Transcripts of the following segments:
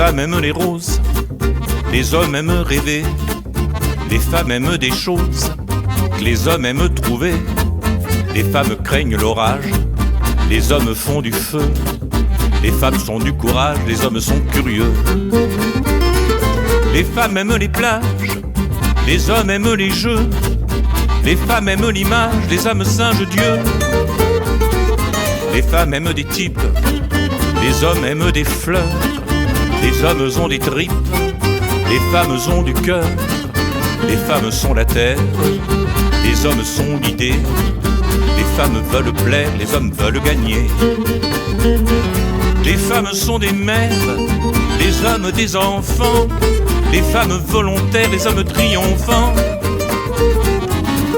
femmes aiment les roses, les hommes aiment rêver, les femmes aiment des choses que les hommes aiment trouver. Les femmes craignent l'orage, les hommes font du feu. Les femmes sont du courage, les hommes sont curieux. Les femmes aiment les plages, les hommes aiment les jeux. Les femmes aiment l'image, les hommes singent Dieu. Les femmes aiment des types, les hommes aiment des fleurs. Les hommes ont des tripes, les femmes ont du cœur. Les femmes sont la terre, les hommes sont l'idée. Les femmes veulent plaire, les hommes veulent gagner. Les femmes sont des mères, les hommes des enfants. Les femmes volontaires, les hommes triomphants.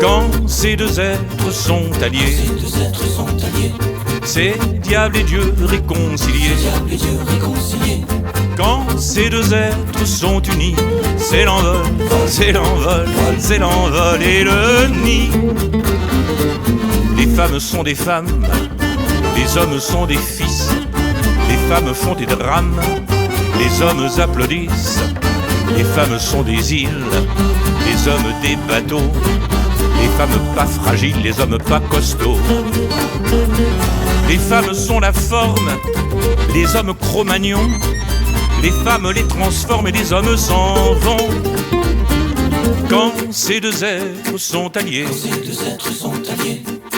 Quand ces deux êtres sont alliés, c'est diable et Dieu réconciliés. Quand ces deux êtres sont unis, c'est l'envol, c'est l'envol, c'est l'envol et le nid. Les femmes sont des femmes, les hommes sont des fils. Les femmes font des drames, les hommes applaudissent. Les femmes sont des îles, les hommes des bateaux. Les femmes pas fragiles, les hommes pas costauds. Les femmes sont la forme, les hommes Cro-Magnons. Les femmes les transforment et les hommes s'en vont. Quand ces deux êtres sont alliés,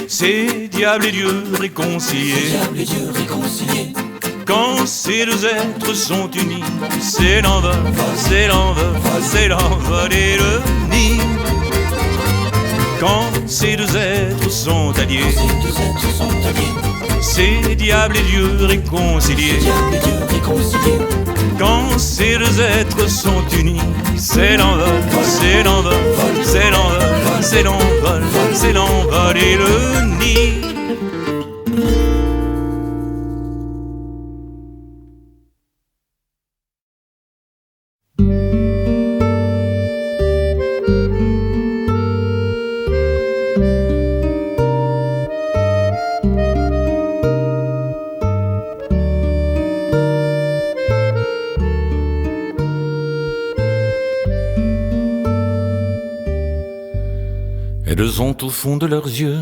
c'est diable et Dieu réconciliés. Quand ces deux êtres sont unis, c'est l'envol, c'est l'envol, c'est l'envol et le nid. Quand ces deux êtres sont alliés, c'est diable et Dieu réconciliés. Quand ces deux êtres sont unis, c'est l'envol, c'est l'envol, c'est l'envol, c'est l'envol, c'est l'envol et le nid. Elles ont au fond de leurs yeux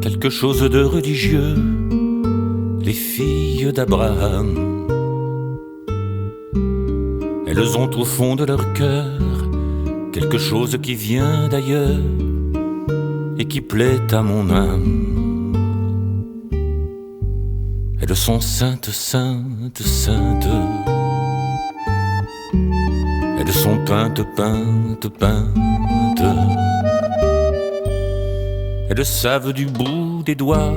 quelque chose de religieux, les filles d'Abraham. Elles ont au fond de leur cœur quelque chose qui vient d'ailleurs et qui plaît à mon âme. Elles sont saintes, saintes, saintes. Elles sont peintes, peintes, peintes. Elles savent du bout des doigts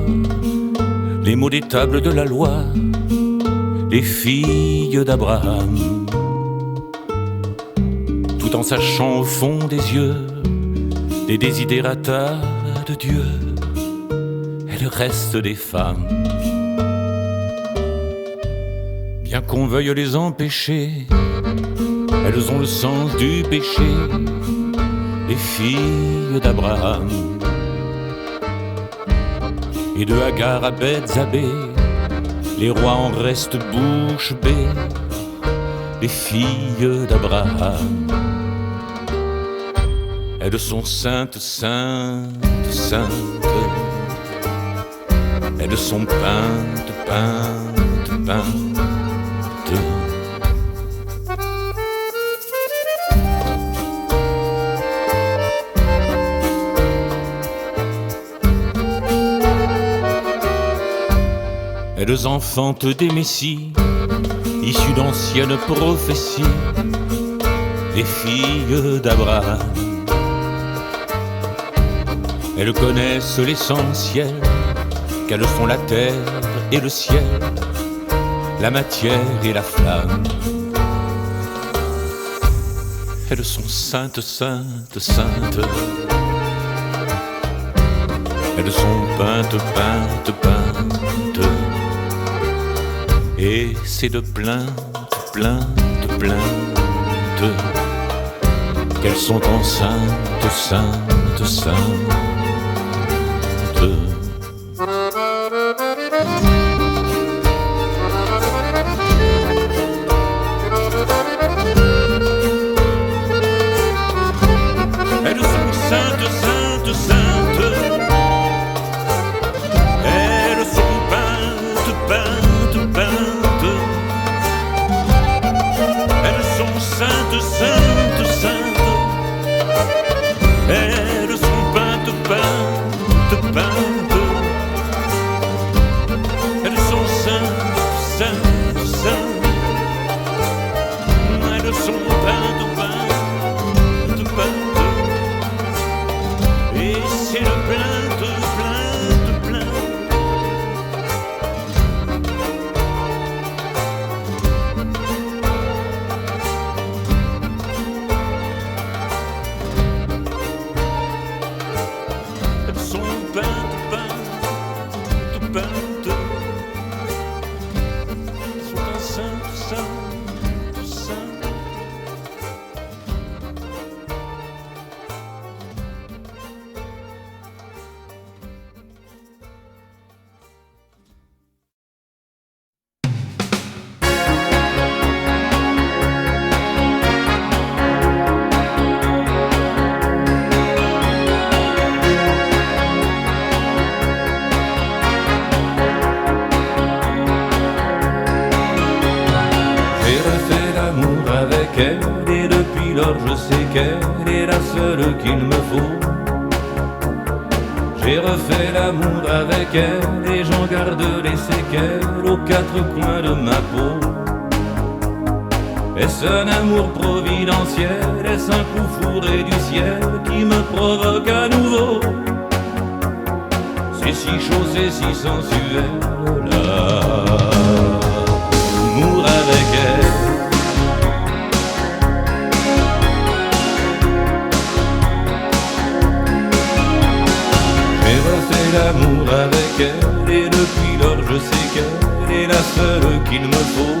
les mots des tables de la loi, les filles d'Abraham. Tout en sachant au fond des yeux les desiderata de Dieu, elles restent des femmes. Bien qu'on veuille les empêcher, elles ont le sens du péché, les filles d'Abraham. Et de Hagar à Bethzabée, les rois en restent bouche bée, les filles d'Abraham. Elles sont saintes, saintes, saintes. Elles sont peintes, peintes, peintes. Elles enfantent des messies issus d'anciennes prophéties, les filles d'Abraham. Elles connaissent l'essentiel, qu'elles font la terre et le ciel, la matière et la flamme. Elles sont saintes, saintes, saintes. Elles sont peintes, peintes, peintes. Et c'est de plaintes, plaintes, plaintes qu'elles sont enceintes, saintes, saintes. faut. J'ai refait l'amour avec elle et j'en garde les séquelles aux quatre coins de ma peau. Est-ce un amour providentiel? Est-ce un coup foudré du ciel qui me provoque à nouveau? C'est si chaud, c'est si sensuel, l'amour avec elle. J'ai refait l'amour avec elle et depuis lors je sais qu'elle est la seule qu'il me faut.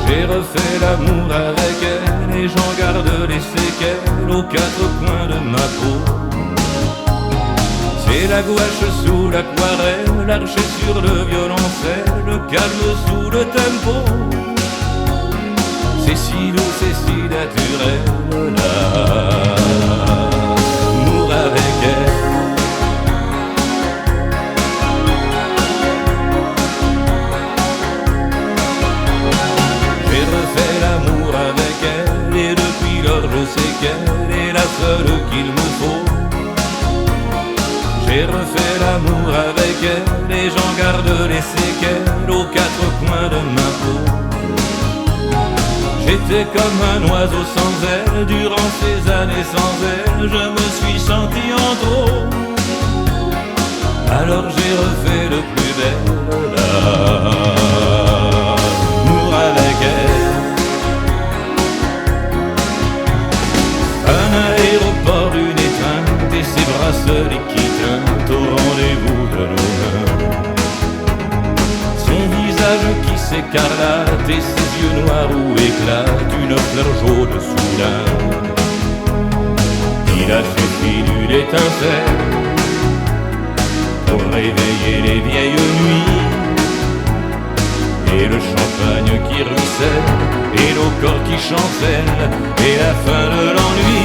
J'ai refait l'amour avec elle et j'en garde les séquelles aux quatre coins de ma peau. C'est la gouache sous l'aquarelle, l'archer sur le violoncelle, le calme sous le tempo. C'est si doux, c'est si naturel, l'amour avec elle. J'ai refait l'amour avec elle et depuis lors je sais qu'elle est la seule qu'il me faut. J'ai refait l'amour avec elle et j'en garde les séquelles aux quatre coins de ma peau. J'étais comme un oiseau sans aile, durant ces années sans elle, je me suis senti en trop. Alors j'ai refait le plus bel, l'amour avec elle. Un aéroport, une étreinte et ses bracelets qui teintent au rendez-vous de nos mains. Son visage qui s'écarlate et ses yeux noirs où éclate une fleur jaune soudain. Il a suffi d'une étincelle pour réveiller les vieilles nuits, et le champagne qui ruisselle et nos corps qui chancellent et la fin de l'ennui.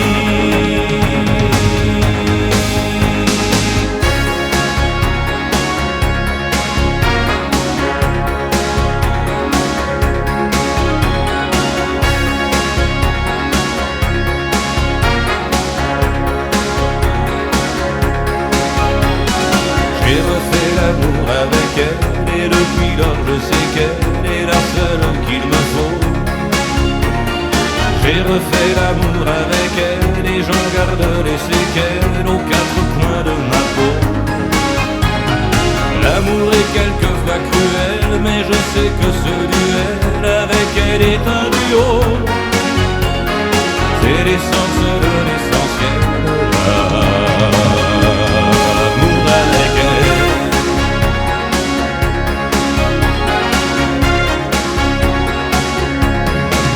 J'ai refait l'amour avec elle et depuis lors je sais qu'elle est la seule qu'il me faut. J'ai refait l'amour avec elle et j'en garde les séquelles aux quatre coins de ma peau. L'amour est quelquefois cruel, mais je sais que ce duel avec elle est un duo. C'est l'essence de l'essentiel, l'amour avec elle.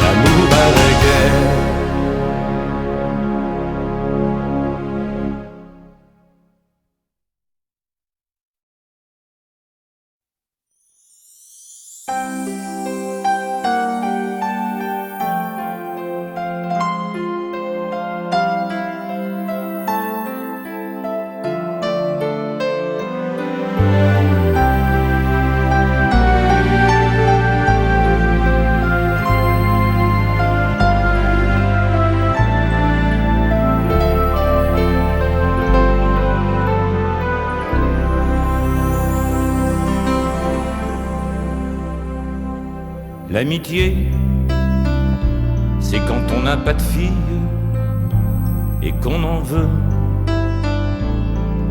L'amour avec elle. L'amitié, c'est quand on n'a pas de fille et qu'on en veut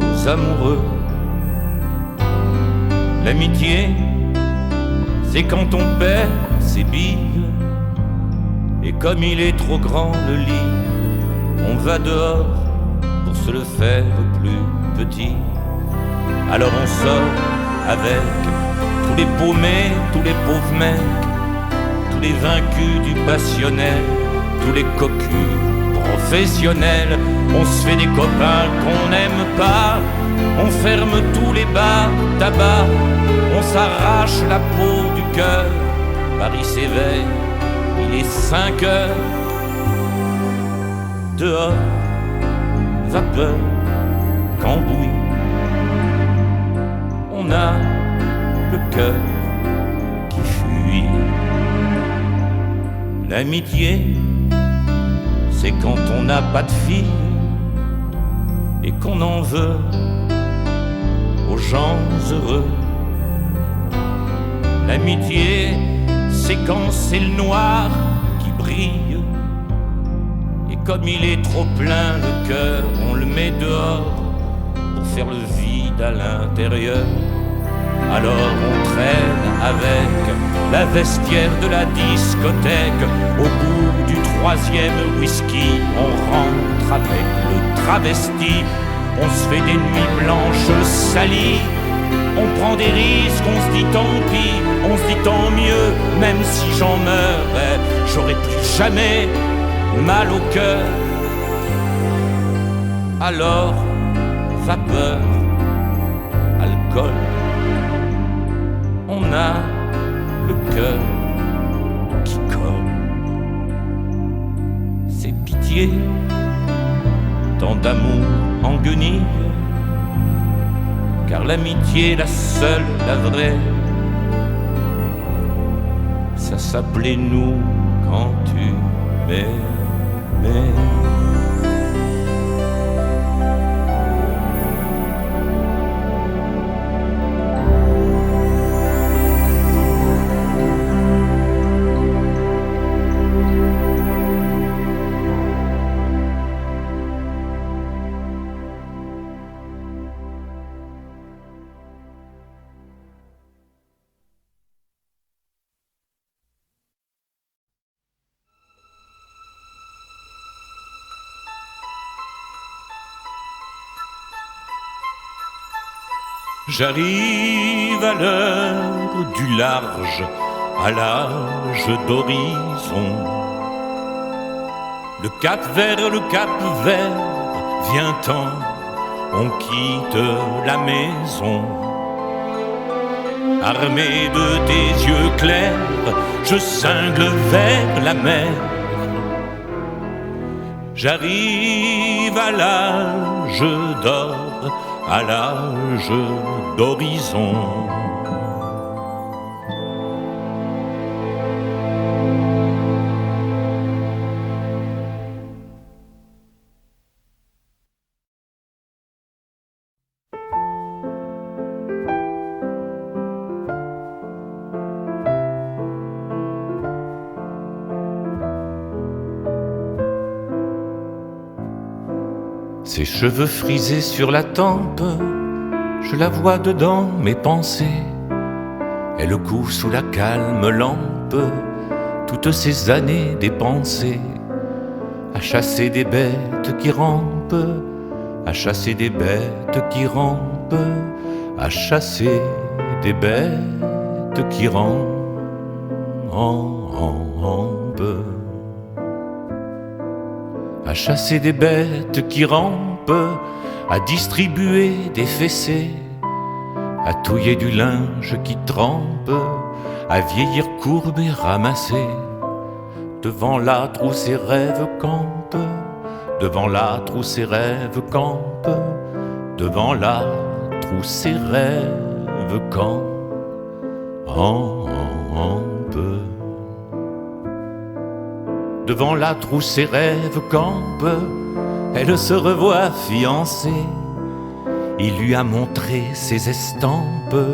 aux amoureux. L'amitié, c'est quand on perd ses billes et comme il est trop grand le lit, on va dehors pour se le faire plus petit. Alors on sort avec tous les paumés, tous les pauvres mecs, tous les vaincus du passionnel, tous les cocus professionnels. On se fait des copains qu'on n'aime pas, on ferme tous les bars, tabac, on s'arrache la peau du cœur. Paris s'éveille, il est 5 heures. Dehors, vapeur, cambouis, on a le cœur qui fuit. L'amitié, c'est quand on n'a pas de fille et qu'on en veut aux gens heureux. L'amitié, c'est quand c'est le noir qui brille, et comme il est trop plein le cœur, on le met dehors pour faire le vide à l'intérieur. Alors on traîne avec la vestiaire de la discothèque. Au bout du 3e whisky, on rentre avec le travesti. On se fait des nuits blanches salies. On prend des risques, on se dit tant pis, on se dit tant mieux. Même si j'en meurs, j'aurai plus jamais mal au cœur. Alors, vapeur, alcool, on a le cœur qui colle. C'est pitié, tant d'amour en guenilles, car l'amitié, la seule, la vraie, ça s'appelait nous quand tu m'aimais. J'arrive à l'heure du large, à l'âge d'horizon. Le cap vers le cap vert, vient-en, on quitte la maison. Armé de tes yeux clairs, je cingle vers la mer. J'arrive à l'âge d'or, à l'âge d'horizon. Ses cheveux frisés sur la tempe, je la vois dedans mes pensées. Elle coud sous la calme lampe, toutes ces années dépensées à chasser des bêtes qui rampent, à chasser des bêtes qui rampent, à chasser des bêtes qui rampent. À chasser des bêtes qui rampent, à distribuer des fessées, à touiller du linge qui trempe, à vieillir courbe et ramassé. Devant l'âtre où ses rêves campent, devant l'âtre où ses rêves campent, devant l'âtre où ses rêves campent. Devant l'âtre où ses rêves campent, elle se revoit fiancée. Il lui a montré ses estampes,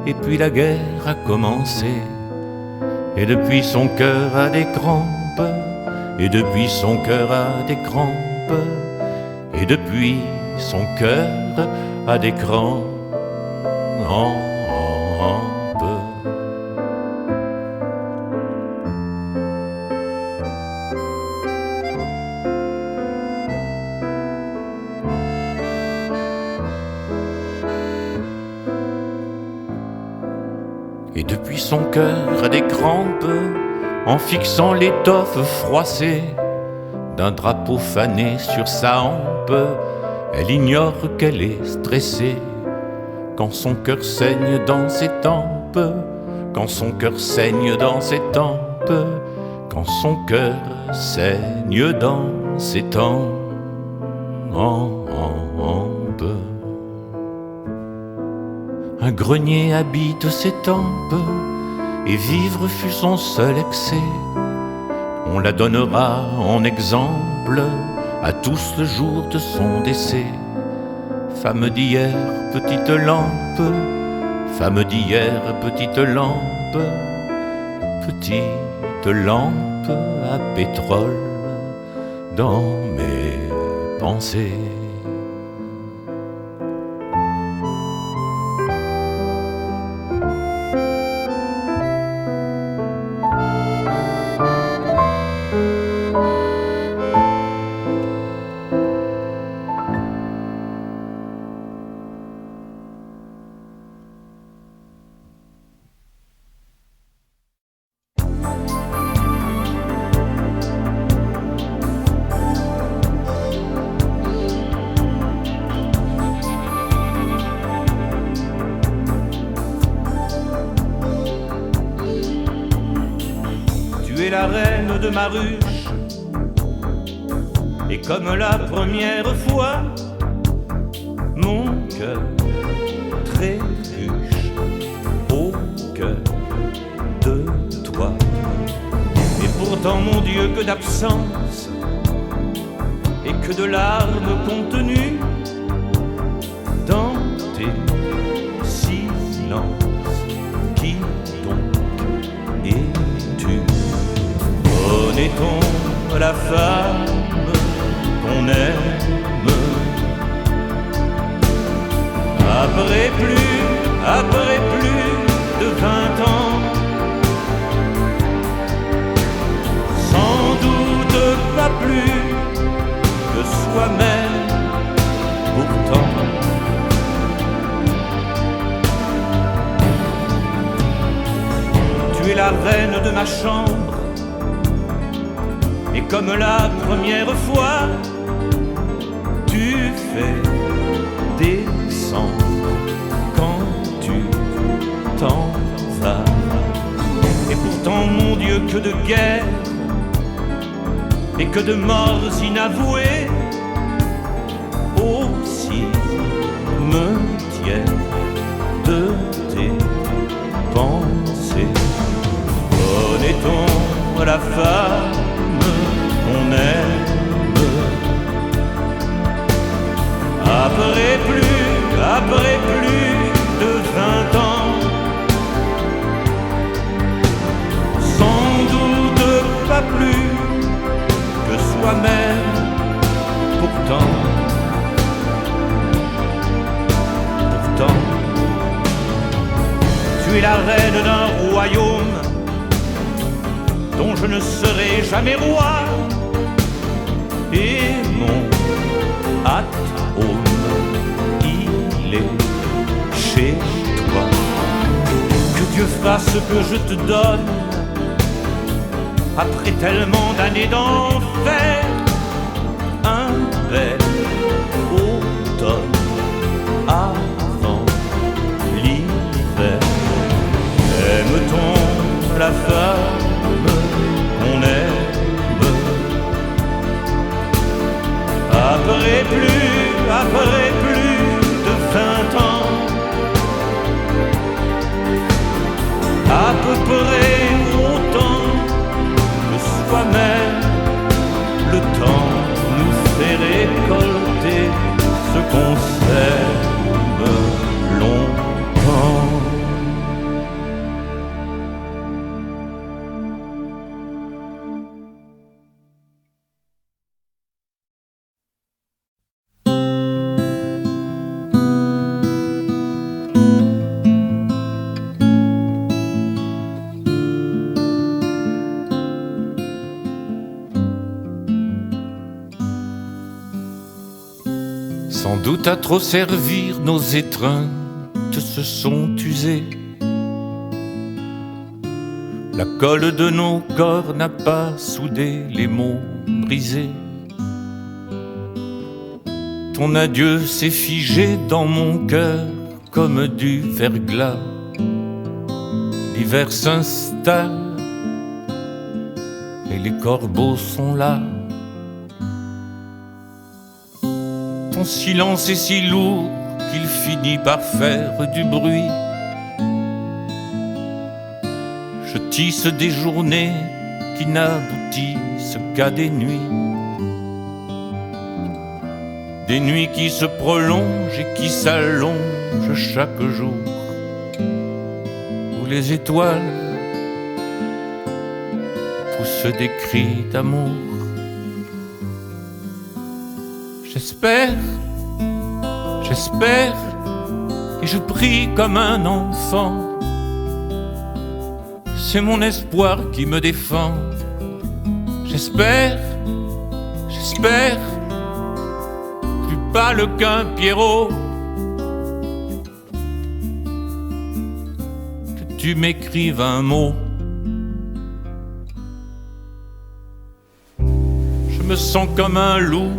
et puis la guerre a commencé. Et depuis son cœur a des crampes, et depuis son cœur a des crampes, et depuis son cœur a des crampes. Et depuis son cœur a des crampes, en fixant l'étoffe froissée d'un drapeau fané sur sa hampe, elle ignore qu'elle est stressée. Quand son cœur saigne dans ses tempes, quand son cœur saigne dans ses tempes, quand son cœur saigne dans ses tempes. Un grenier habite ses tempes, et vivre fut son seul excès. On la donnera en exemple à tous le jour de son décès. Femme d'hier, petite lampe, femme d'hier, petite lampe, petite lampe à pétrole dans mes pensées. Tu es la reine de ma ruche, et comme la première fois, mon cœur trébuche au cœur de toi. Et pourtant, mon Dieu, que d'absence et que de larmes contenues dans tes silences. Qui donc es-tu? Connaît-on la femme qu'on aime? Après plus de 20 ans, sans doute pas plus que soi-même, pourtant. Tu es la reine de ma chambre, et comme la première fois, tu fais descendre quand tu t'en vas. Et pourtant, mon Dieu, que de guerre et que de morts inavouées aussi me tiennent de tes pensées. Connaît-on la femme qu'on aime? Après plus de 20 ans, sans doute pas plus que soi-même, pourtant. Tu es la reine d'un royaume dont je ne serai jamais roi, et mon atome, il est chez toi. Que Dieu fasse que je te donne, après tellement d'années d'enfer, un bel automne avant l'hiver. Aime-t-on la femme qu'on aime? Après plus de 20 ans, à peu près autant que soi-même, le temps nous fait récolter ce qu'on sème longtemps. Sans doute à trop servir, nos étreintes se sont usées. La colle de nos corps n'a pas soudé les mots brisés. Ton adieu s'est figé dans mon cœur comme du verglas. L'hiver s'installe et les corbeaux sont là. Ton silence est si lourd qu'il finit par faire du bruit. Je tisse des journées qui n'aboutissent qu'à des nuits. Des nuits qui se prolongent et qui s'allongent chaque jour, où les étoiles poussent des cris d'amour. J'espère, j'espère, et je prie comme un enfant. C'est mon espoir qui me défend. J'espère, j'espère, plus pâle qu'un Pierrot, que tu m'écrives un mot. Je me sens comme un loup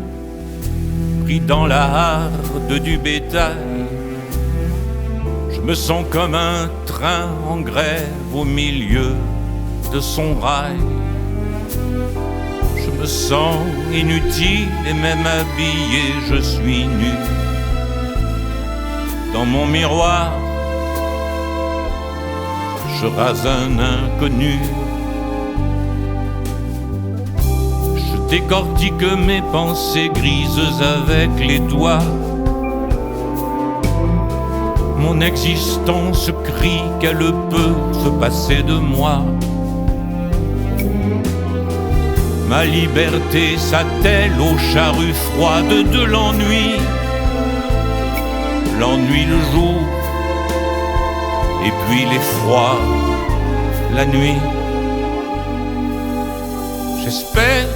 pris dans la harde du bétail. Je me sens comme un train en grève au milieu de son rail. Je me sens inutile et même habillé, je suis nu. Dans mon miroir, je rase un inconnu. Je décortique mes pensées grises avec les doigts. Mon existence crie qu'elle peut se passer de moi. Ma liberté s'attelle aux charrues froides de l'ennui. L'ennui le jour, et puis l'effroi la nuit. J'espère,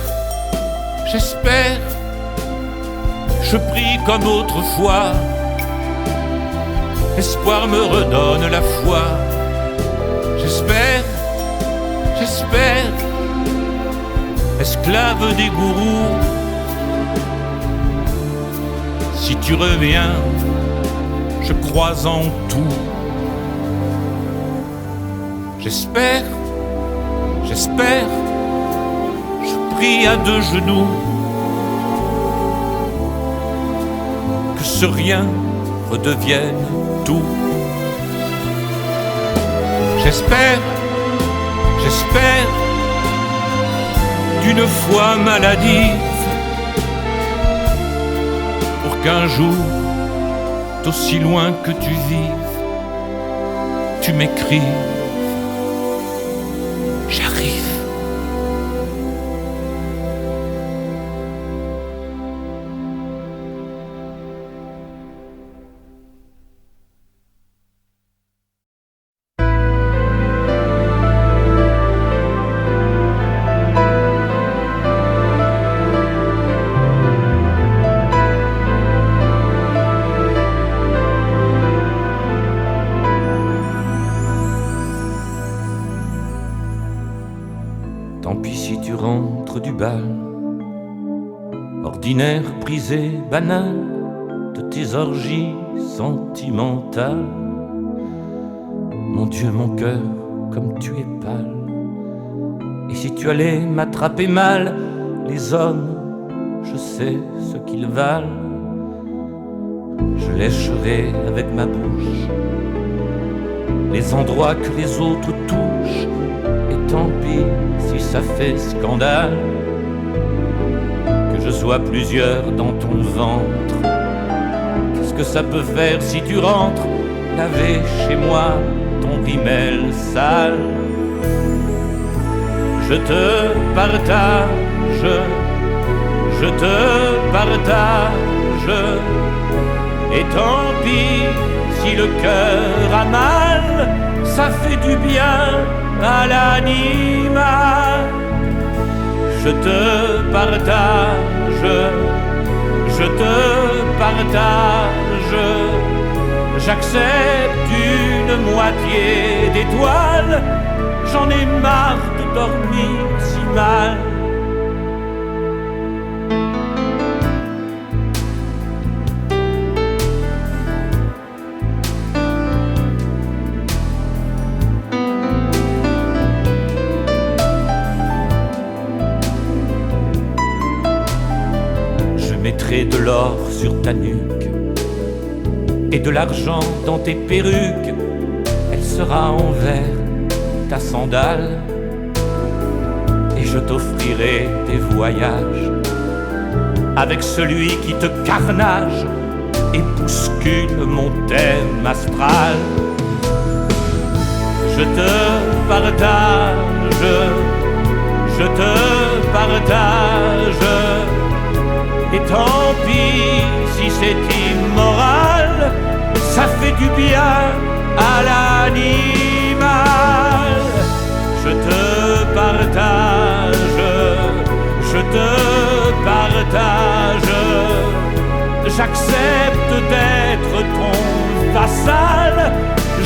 j'espère, je prie comme autrefois. L'espoir me redonne la foi. J'espère, j'espère, esclave des gourous, si tu reviens, je crois en tout. J'espère, j'espère, je prie à deux genoux que ce rien redevienne tout. J'espère, j'espère, d'une foi maladive, pour qu'un jour, d'aussi loin que tu vives, tu m'écrives, j'arrive. Tant pis si tu rentres du bal, ordinaire, prisé, banal, de tes orgies sentimentales. Mon Dieu, mon cœur, comme tu es pâle. Et si tu allais m'attraper mal, les hommes, je sais ce qu'ils valent. Je lécherai avec ma bouche les endroits que les autres touchent. Et tant pis si ça fait scandale que je sois plusieurs dans ton ventre. Qu'est-ce que ça peut faire si tu rentres laver chez moi ton rimel sale? Je te partage, je te partage. Et tant pis si le cœur a mal, ça fait du bien à l'animal. Je te partage, je te partage. J'accepte une moitié d'étoile. J'en ai marre de dormir si mal. Mettrai de l'or sur ta nuque et de l'argent dans tes perruques. Elle sera en verre ta sandale. je t'offrirai des voyages avec celui qui te carnage et bouscule mon thème astral. Je te partage, je te partage, et tant pis si c'est immoral, ça fait du bien à l'animal. Je te partage, je te partage, j'accepte d'être ton vassal,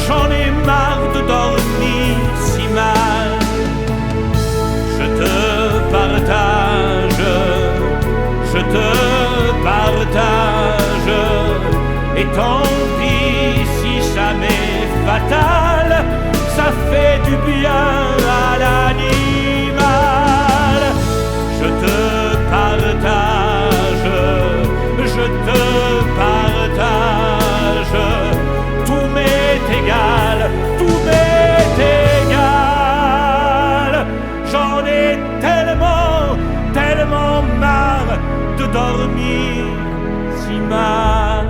j'en ai marre de dormir si mal. Je te partage, je te partage, et tant pis si ça m'est fatal, ça fait du bien à l'animal. Je te partage, je te partage, tout m'est égal, tout m'est égal. J'en ai tellement, tellement marre de dormir si mal.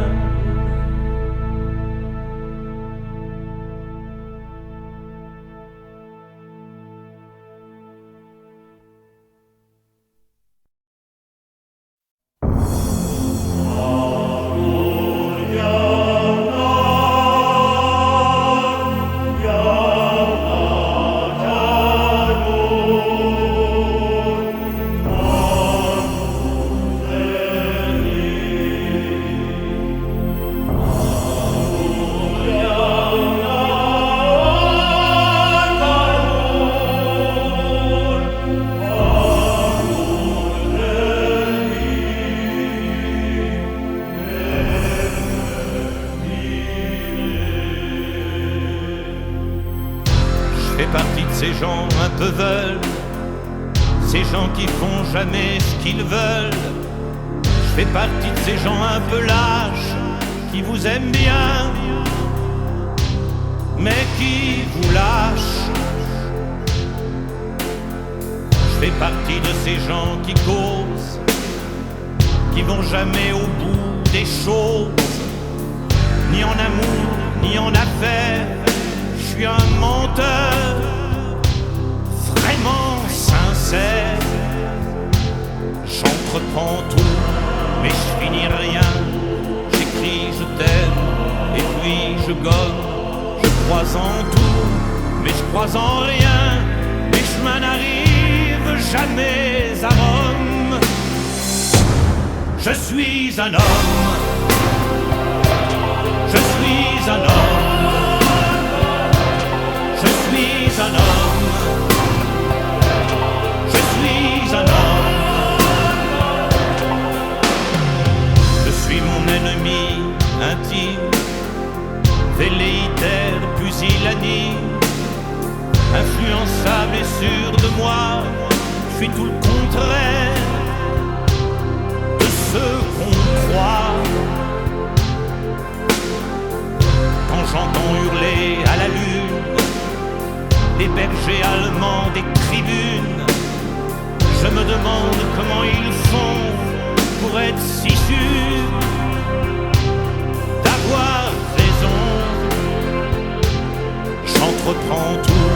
Ces gens un peu veulent, ces gens qui font jamais ce qu'ils veulent. Je fais partie de ces gens un peu lâches, qui vous aiment bien, mais qui vous lâchent. Je fais partie de ces gens qui causent, qui vont jamais au bout des choses, ni en amour, ni en affaires. Je suis un menteur, vraiment sincère. J'entreprends tout, mais je finis rien. J'écris, je t'aime, et puis je gomme. Je crois en tout, mais je crois en rien. Mes chemins n'arrivent jamais à Rome. Je suis un homme, je suis un homme, je suis un homme. Je suis un homme. Je suis mon ennemi intime, velléitaire, pusillanime, influençable et sûr de moi. Je suis tout le contraire de ce qu'on croit. Quand j'entends hurler à la lune les bergers allemands des tribunes, je me demande comment ils font pour être si sûrs d'avoir raison. J'entreprends tout,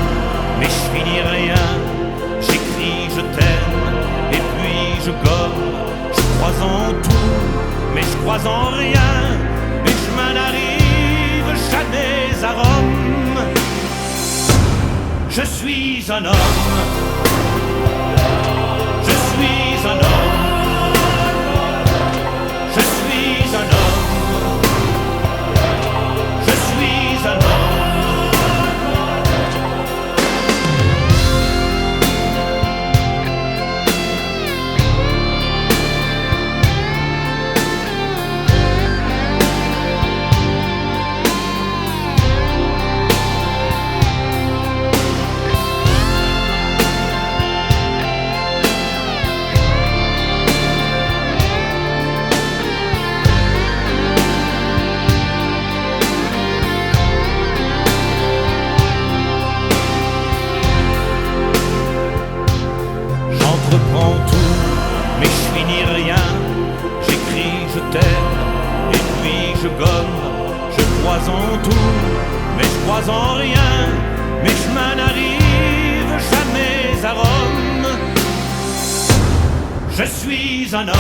mais je finis rien. J'écris, je t'aime, et puis je gomme. Je crois en tout, mais je crois en rien. Mes chemins n'arrivent jamais à Rome. Je suis un homme. Je suis un homme. Je suis un homme. Je suis un homme. je gomme, je crois en tout, mais je crois en rien. Mes chemins n'arrivent jamais à Rome. Je suis un homme.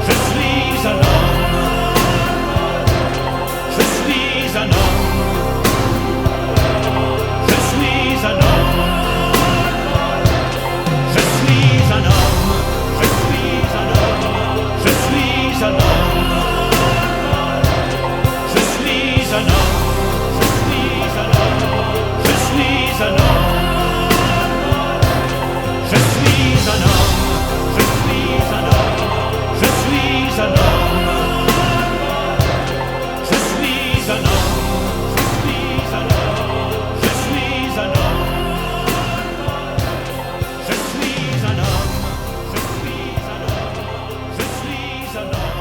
Je suis un homme. Je suis un homme. Je suis un homme. Je suis un homme. Je suis un homme. Je suis un homme. Je suis un homme. Je suis un homme. Je suis un homme. Je suis un homme. Je suis un homme. Je suis un homme. Je suis un homme. Je suis un homme. Je suis un homme. Je suis un homme. Je suis un homme.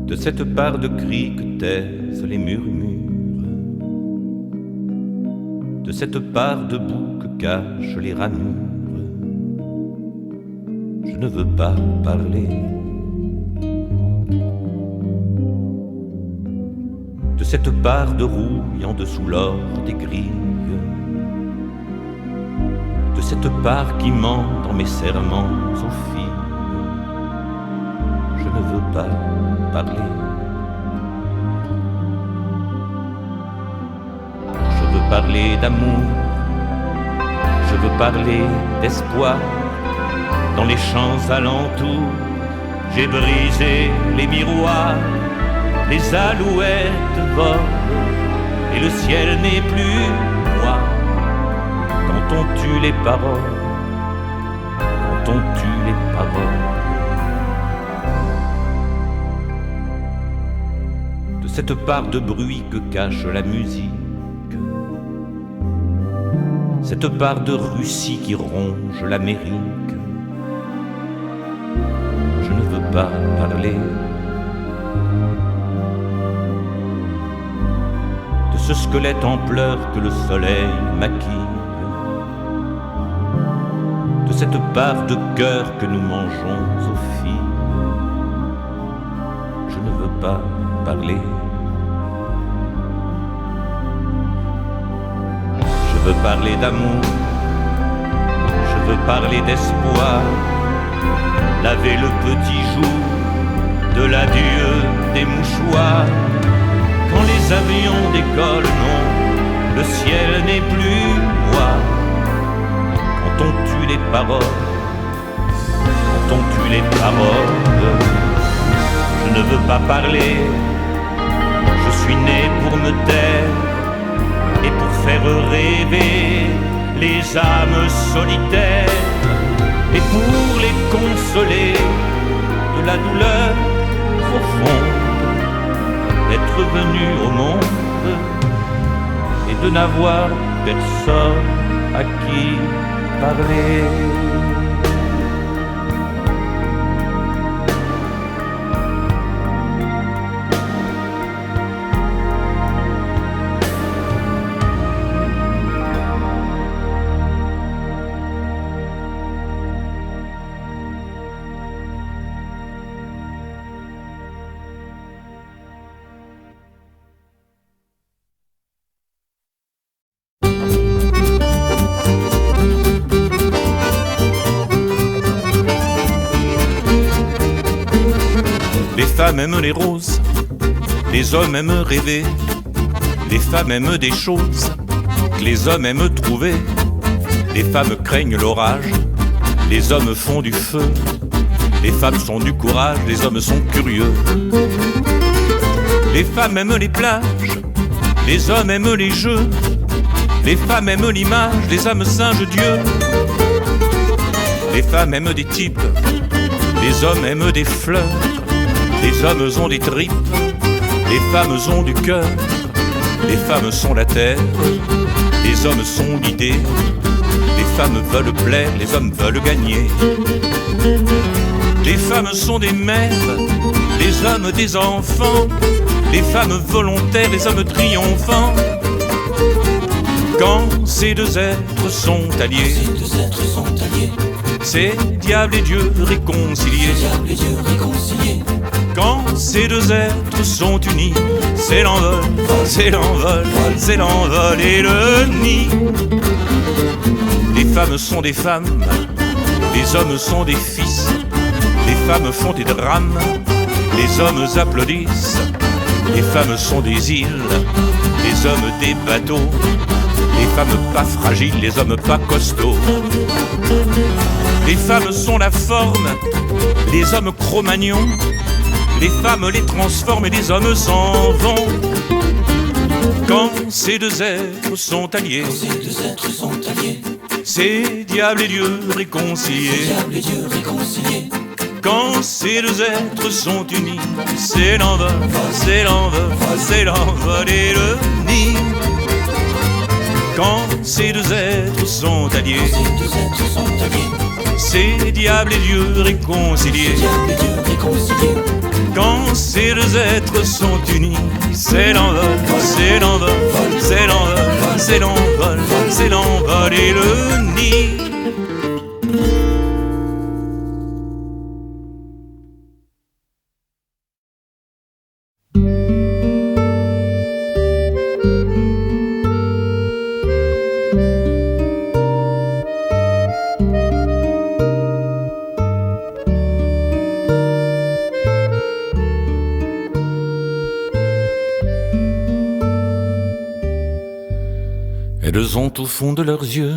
De cette part de cris que taisent les murmures, de cette part de boue que cachent les ramures, je ne veux pas parler. De cette part de rouille en dessous l'or des grilles, de cette part qui ment dans mes serments aux filles, je ne veux pas parler. Je veux parler d'amour, je veux parler d'espoir. Dans les champs alentours, j'ai brisé les miroirs. Les alouettes volent et le ciel n'est plus noir. Quand on tue les paroles, quand on tue les paroles. Cette part de bruit que cache la musique, cette part de Russie qui ronge l'Amérique, je ne veux pas parler. De ce squelette en pleurs que le soleil maquille, de cette part de cœur que nous mangeons aux filles, je ne veux pas parler. Je veux parler d'amour, je veux parler d'espoir, laver le petit jour de l'adieu des mouchoirs. Quand les avions décollent, non, le ciel n'est plus noir. Quand on tue les paroles, quand on tue les paroles, je ne veux pas parler, je suis né pour me taire et pour faire rêver les âmes solitaires, et pour les consoler de la douleur profonde d'être venu au monde et de n'avoir personne à qui parler. Les femmes aiment les roses, les hommes aiment rêver, les femmes aiment des choses que les hommes aiment trouver. Les femmes craignent l'orage, les hommes font du feu, Les femmes sont du courage, les hommes sont curieux. Les femmes aiment les plages, les hommes aiment les jeux. Les femmes aiment l'image, les hommes singent Dieu. Les femmes aiment des types, les hommes aiment des fleurs. Les hommes ont des tripes, les femmes ont du cœur. Les femmes sont la terre, les hommes sont l'idée. Les femmes veulent plaire, les hommes veulent gagner. Les femmes sont des mères, les hommes des enfants. Les femmes volontaires, les hommes triomphants. Quand ces deux êtres sont alliés, c'est diable et Dieu réconciliés. Quand ces deux êtres sont unis, c'est l'envol, c'est l'envol, c'est l'envol et le nid. Les femmes sont des femmes, les hommes sont des fils. Les femmes font des drames, les hommes applaudissent. Les femmes sont des îles, les hommes des bateaux. Les femmes pas fragiles, les hommes pas costauds. Les femmes sont la forme, les hommes Cro-Magnons. Les femmes les transforment et les hommes s'en vont. Quand ces deux êtres sont alliés, c'est diable et Dieu réconciliés. Quand ces deux êtres sont unis, c'est l'envol, c'est l'envol, c'est l'envol et le nid. Quand ces deux êtres sont alliés, c'est diable et Dieu réconciliés. Quand ces deux êtres sont unis, c'est l'envol, c'est l'envol, c'est l'envol, c'est l'envol, c'est l'envol et le nid. Elles ont au fond de leurs yeux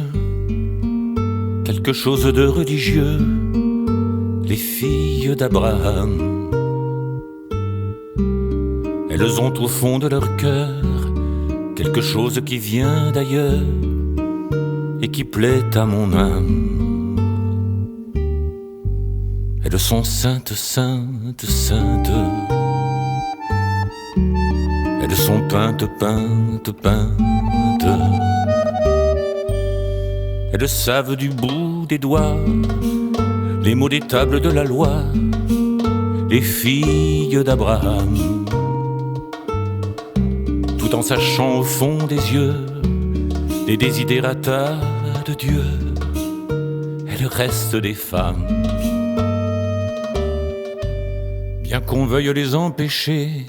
quelque chose de religieux, les filles d'Abraham. Elles ont au fond de leur cœur quelque chose qui vient d'ailleurs et qui plaît à mon âme. Elles sont saintes, saintes, saintes. Elles sont peintes, peintes, peintes. Elles savent du bout des doigts les mots des tables de la loi, les filles d'Abraham. Tout en sachant au fond des yeux les desiderata de Dieu, elles restent des femmes. Bien qu'on veuille les empêcher,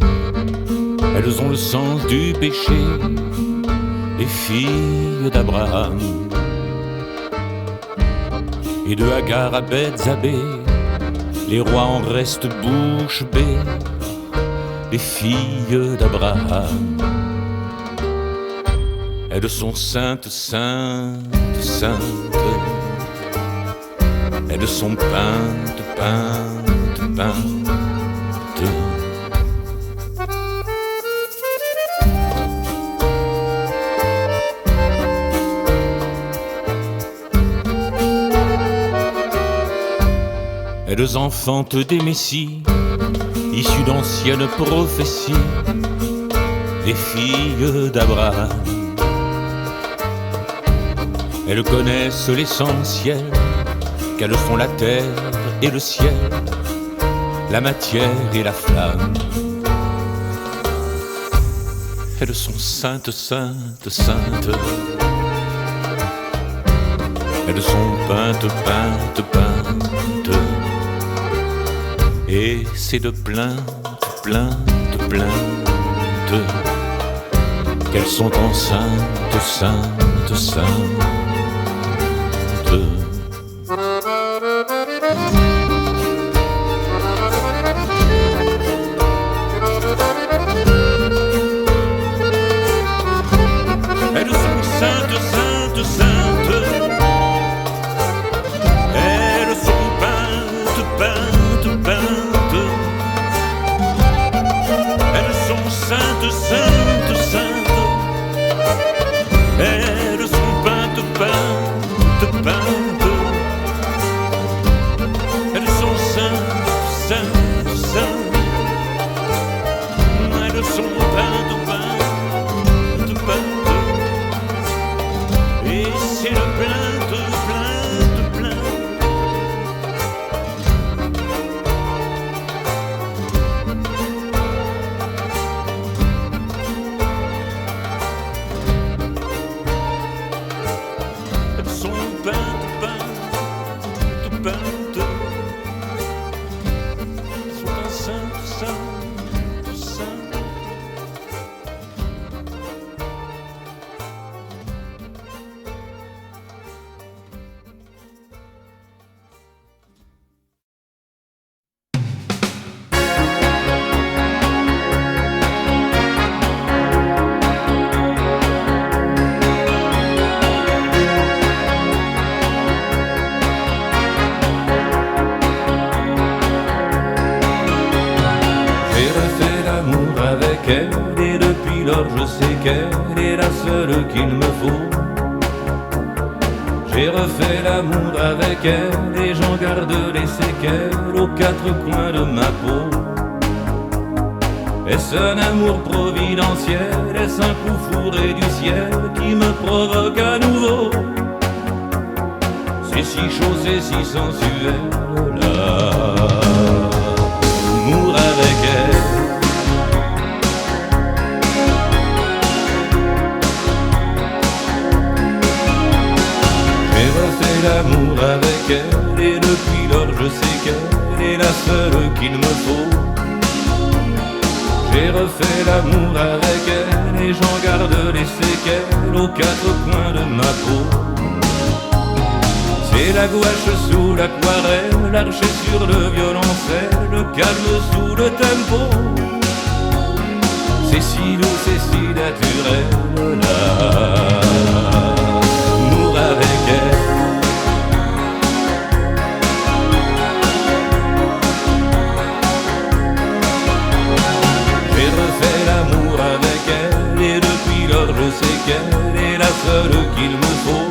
elles ont le sens du péché, les filles d'Abraham. Et de Hagar à Bethzabée, les rois en restent bouche bée, les filles d'Abraham. Elles sont saintes, saintes, saintes. Elles sont peintes, peintes, peintes. Elles enfantent des messies, issus d'anciennes prophéties, les filles d'Abraham. Elles connaissent l'essentiel, qu'elles font la terre et le ciel, la matière et la flamme. Elles sont saintes, saintes, saintes. Elles sont peintes, peintes, peintes. Et c'est de plaintes, plaintes, plaintes qu'elles sont enceintes, saintes, saintes. Elles sont saintes, saintes, saintes. Elles sont peintes, peintes. elle, et depuis lors je sais qu'elle est la seule qu'il me faut. J'ai refait l'amour avec elle et j'en garde les séquelles aux quatre coins de ma peau. Est-ce un amour providentiel? Est-ce un coup fourré du ciel qui me provoque à nouveau? C'est si chaud, c'est si sensuel, l'amour avec elle. J'ai refait l'amour avec elle et depuis lors je sais qu'elle est la seule qu'il me faut. J'ai refait l'amour avec elle et j'en garde les séquelles aux quatre coins de ma peau. C'est la gouache sous l'aquarelle, l'archer sur le violoncelle, le calme sous le tempo. C'est si doux, c'est si naturel, l'amour avec elle. J'ai refait l'amour avec elle et depuis lors je sais qu'elle est la seule qu'il me faut.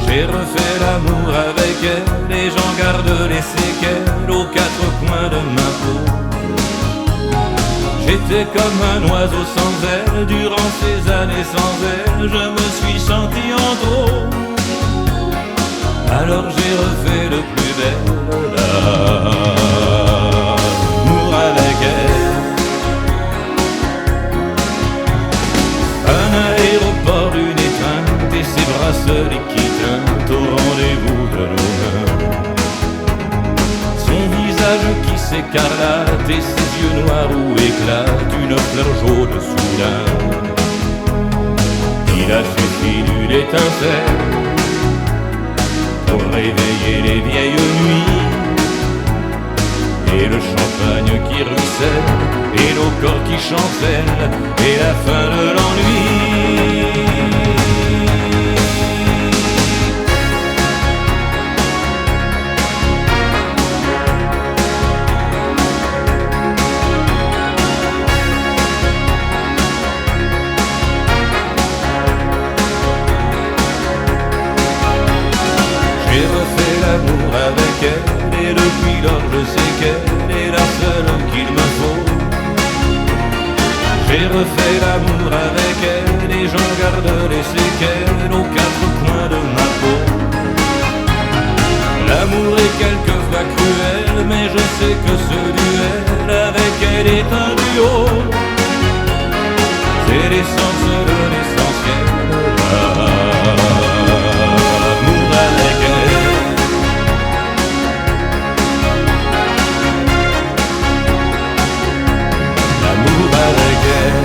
J'ai refait l'amour avec elle et j'en garde les séquelles aux quatre coins de ma peau. J'étais comme un oiseau sans aile, durant ces années sans elle, je me suis senti en trop. Alors j'ai refait le plus bel l'amour avec elle. Un aéroport, une étreinte et ses bracelets qui teintent au rendez-vous de nos mains. Son visage qui s'écarlate et ses yeux noirs où éclate une fleur jaune soudain. Il a suffi d'une étincelle pour réveiller les vieilles nuits, et le champagne qui ruisselle, et nos corps qui chancellent, et la fin de l'ennui. J'ai refait l'amour avec elle et depuis lors je sais qu'elle est la seule qu'il me faut. J'ai refait l'amour avec elle et j'en garde les séquelles aux quatre coins de ma peau. L'amour est quelquefois cruel, mais je sais que ce duel avec elle est un duo. C'est l'essence de l'essentiel, l'amour avec elle. L'amour avec elle.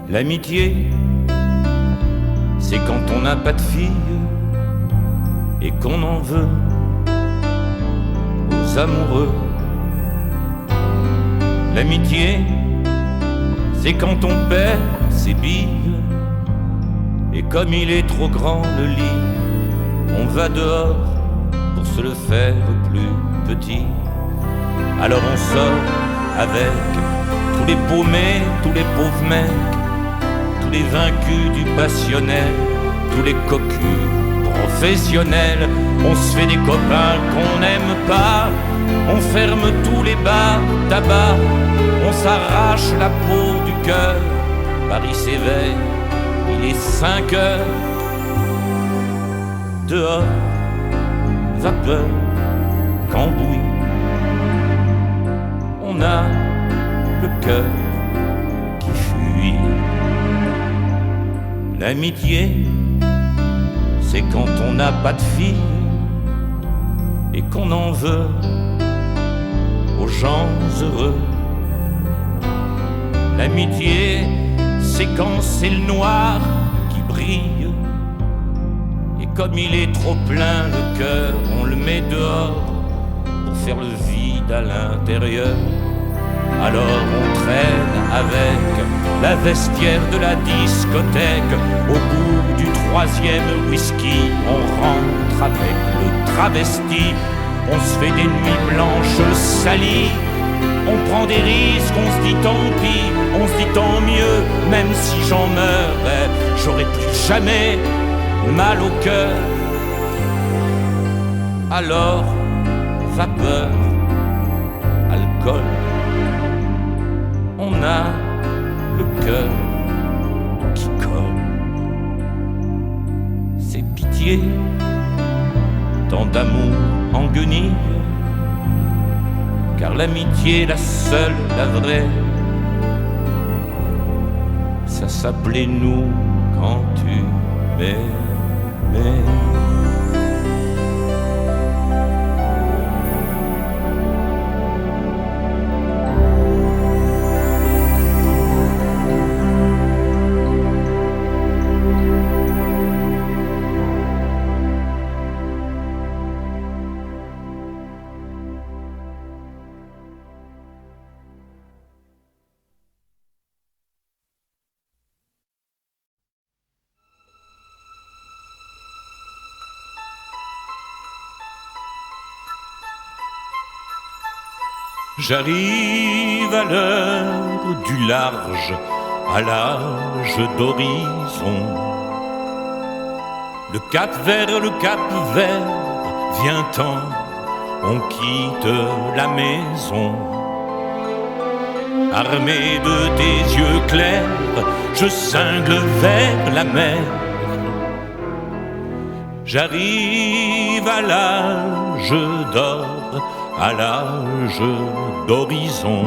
L'amitié, c'est quand on n'a pas de fille et qu'on en veut aux amoureux. L'amitié, c'est quand on perd ses billes et comme il est trop grand le lit, on va dehors pour se le faire plus petit. Alors on sort avec tous les paumés, tous les pauvres mecs, tous les vaincus du passionnel, tous les cocus professionnels. On se fait des copains qu'on n'aime pas, on ferme tous les bars, tabac, on s'arrache la peau du cœur. Paris s'éveille, il est 5 heures. Dehors, vapeur, cambouis, on a le cœur qui fuit. L'amitié, c'est quand on n'a pas de fille et qu'on en veut aux gens heureux. L'amitié, c'est quand c'est le noir qui brille et comme il est trop plein le cœur, on le met dehors pour faire le vide à l'intérieur. Alors on traîne avec la vestiaire de la discothèque. Au bout du 3e whisky, on rentre avec le travesti. On se fait des nuits blanches salies. On prend des risques, on se dit tant pis, on se dit tant mieux. Même si j'en meurs, j'aurai plus jamais mal au cœur. Alors, vapeur, alcool, on a le cœur qui colle. C'est pitié, tant d'amour en guenille, car l'amitié, la seule, la vraie, ça s'appelait nous quand tu m'aimais. J'arrive à l'heure du large, à l'âge d'horizon. Le cap vers le cap vert, vient-en, on quitte la maison. Armé de tes yeux clairs, je cingle vers la mer. J'arrive à l'âge d'or, à l'âge d'horizon.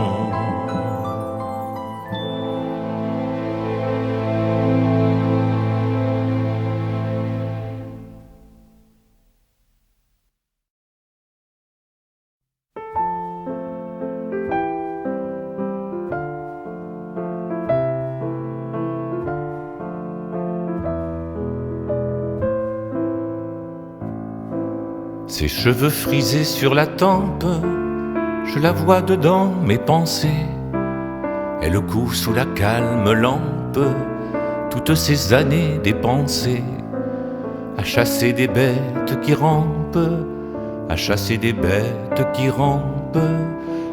Ses cheveux frisés sur la tempe, je la vois dedans mes pensées. Elle coud sous la calme lampe, toutes ces années dépensées, à chasser des bêtes qui rampent, à chasser des bêtes qui rampent,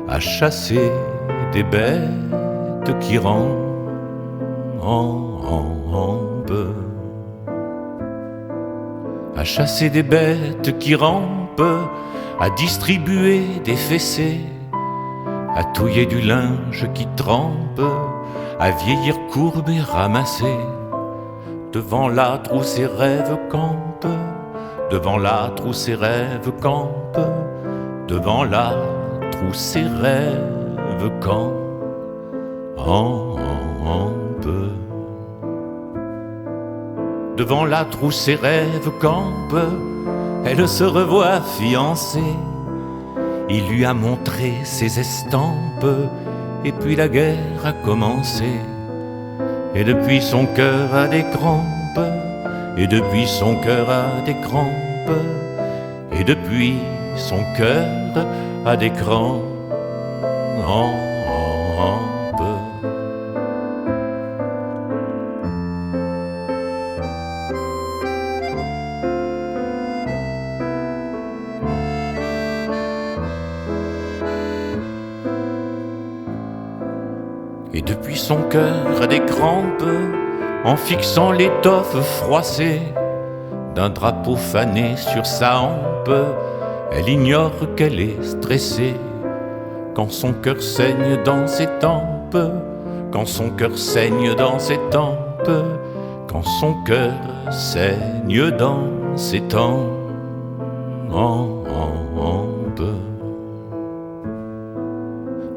à chasser des bêtes qui rampent. À chasser des bêtes qui rampent, à distribuer des fessées, à touiller du linge qui trempe, à vieillir courbe et ramassé. Devant l'âtre où ses rêves campent, devant l'âtre où ses rêves campent, devant l'âtre où ses rêves campent. Devant l'âtre où ses rêves campent, elle se revoit fiancée. Il lui a montré ses estampes, et puis la guerre a commencé. Et depuis son cœur a des crampes, et depuis son cœur a des crampes, et depuis son cœur a des crampes. Et depuis son cœur a des crampes, en fixant l'étoffe froissée d'un drapeau fané sur sa hampe, elle ignore qu'elle est stressée. Quand son cœur saigne dans ses tempes, quand son cœur saigne dans ses tempes, quand son cœur saigne dans ses tempes.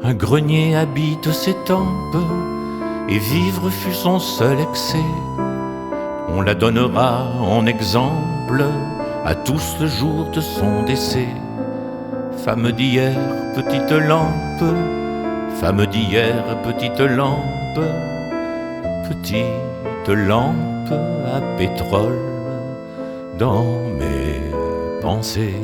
Un grenier habite ses tempes, et vivre fut son seul excès. On la donnera en exemple à tous le jour de son décès. Femme d'hier, petite lampe, femme d'hier, petite lampe, petite lampe à pétrole dans mes pensées.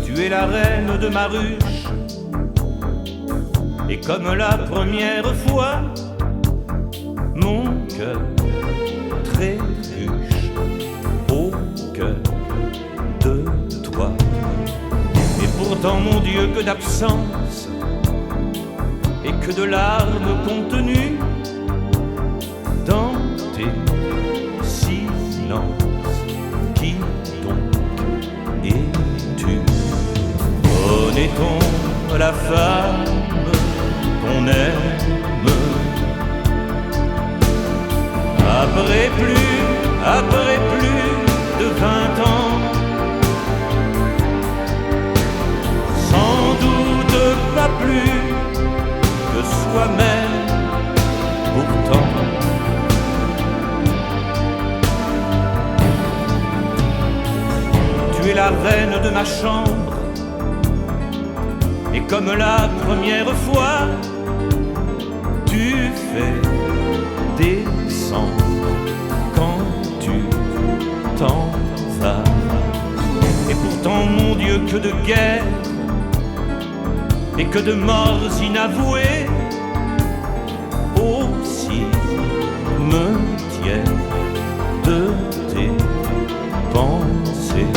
Tu es la reine de ma ruche, et comme la première fois, mon cœur trébuche au cœur de toi. Et pourtant, mon Dieu, que d'absence et que de larmes contenues dans tes silences. Qui donc es-tu? Connaît-on la femme qu'on aime? Après plus de 20 ans, sans doute pas plus que soi-même, pourtant. Tu es la reine de ma chambre, et comme la première fois, tu fais descendre quand tu t'en vas. Et pourtant, mon Dieu, que de guerre et que de morts inavouées aussi me tiennent de tes pensées.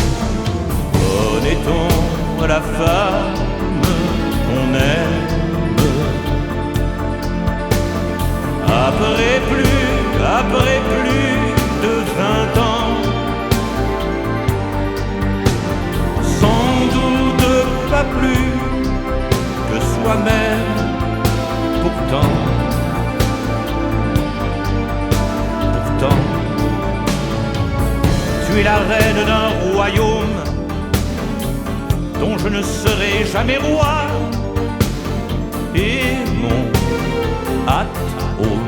Connaît-on la femme qu'on aime? Après plus de 20 ans, sans doute pas plus que soi-même, pourtant. Tu es la reine d'un royaume dont je ne serai jamais roi, et mon at-home,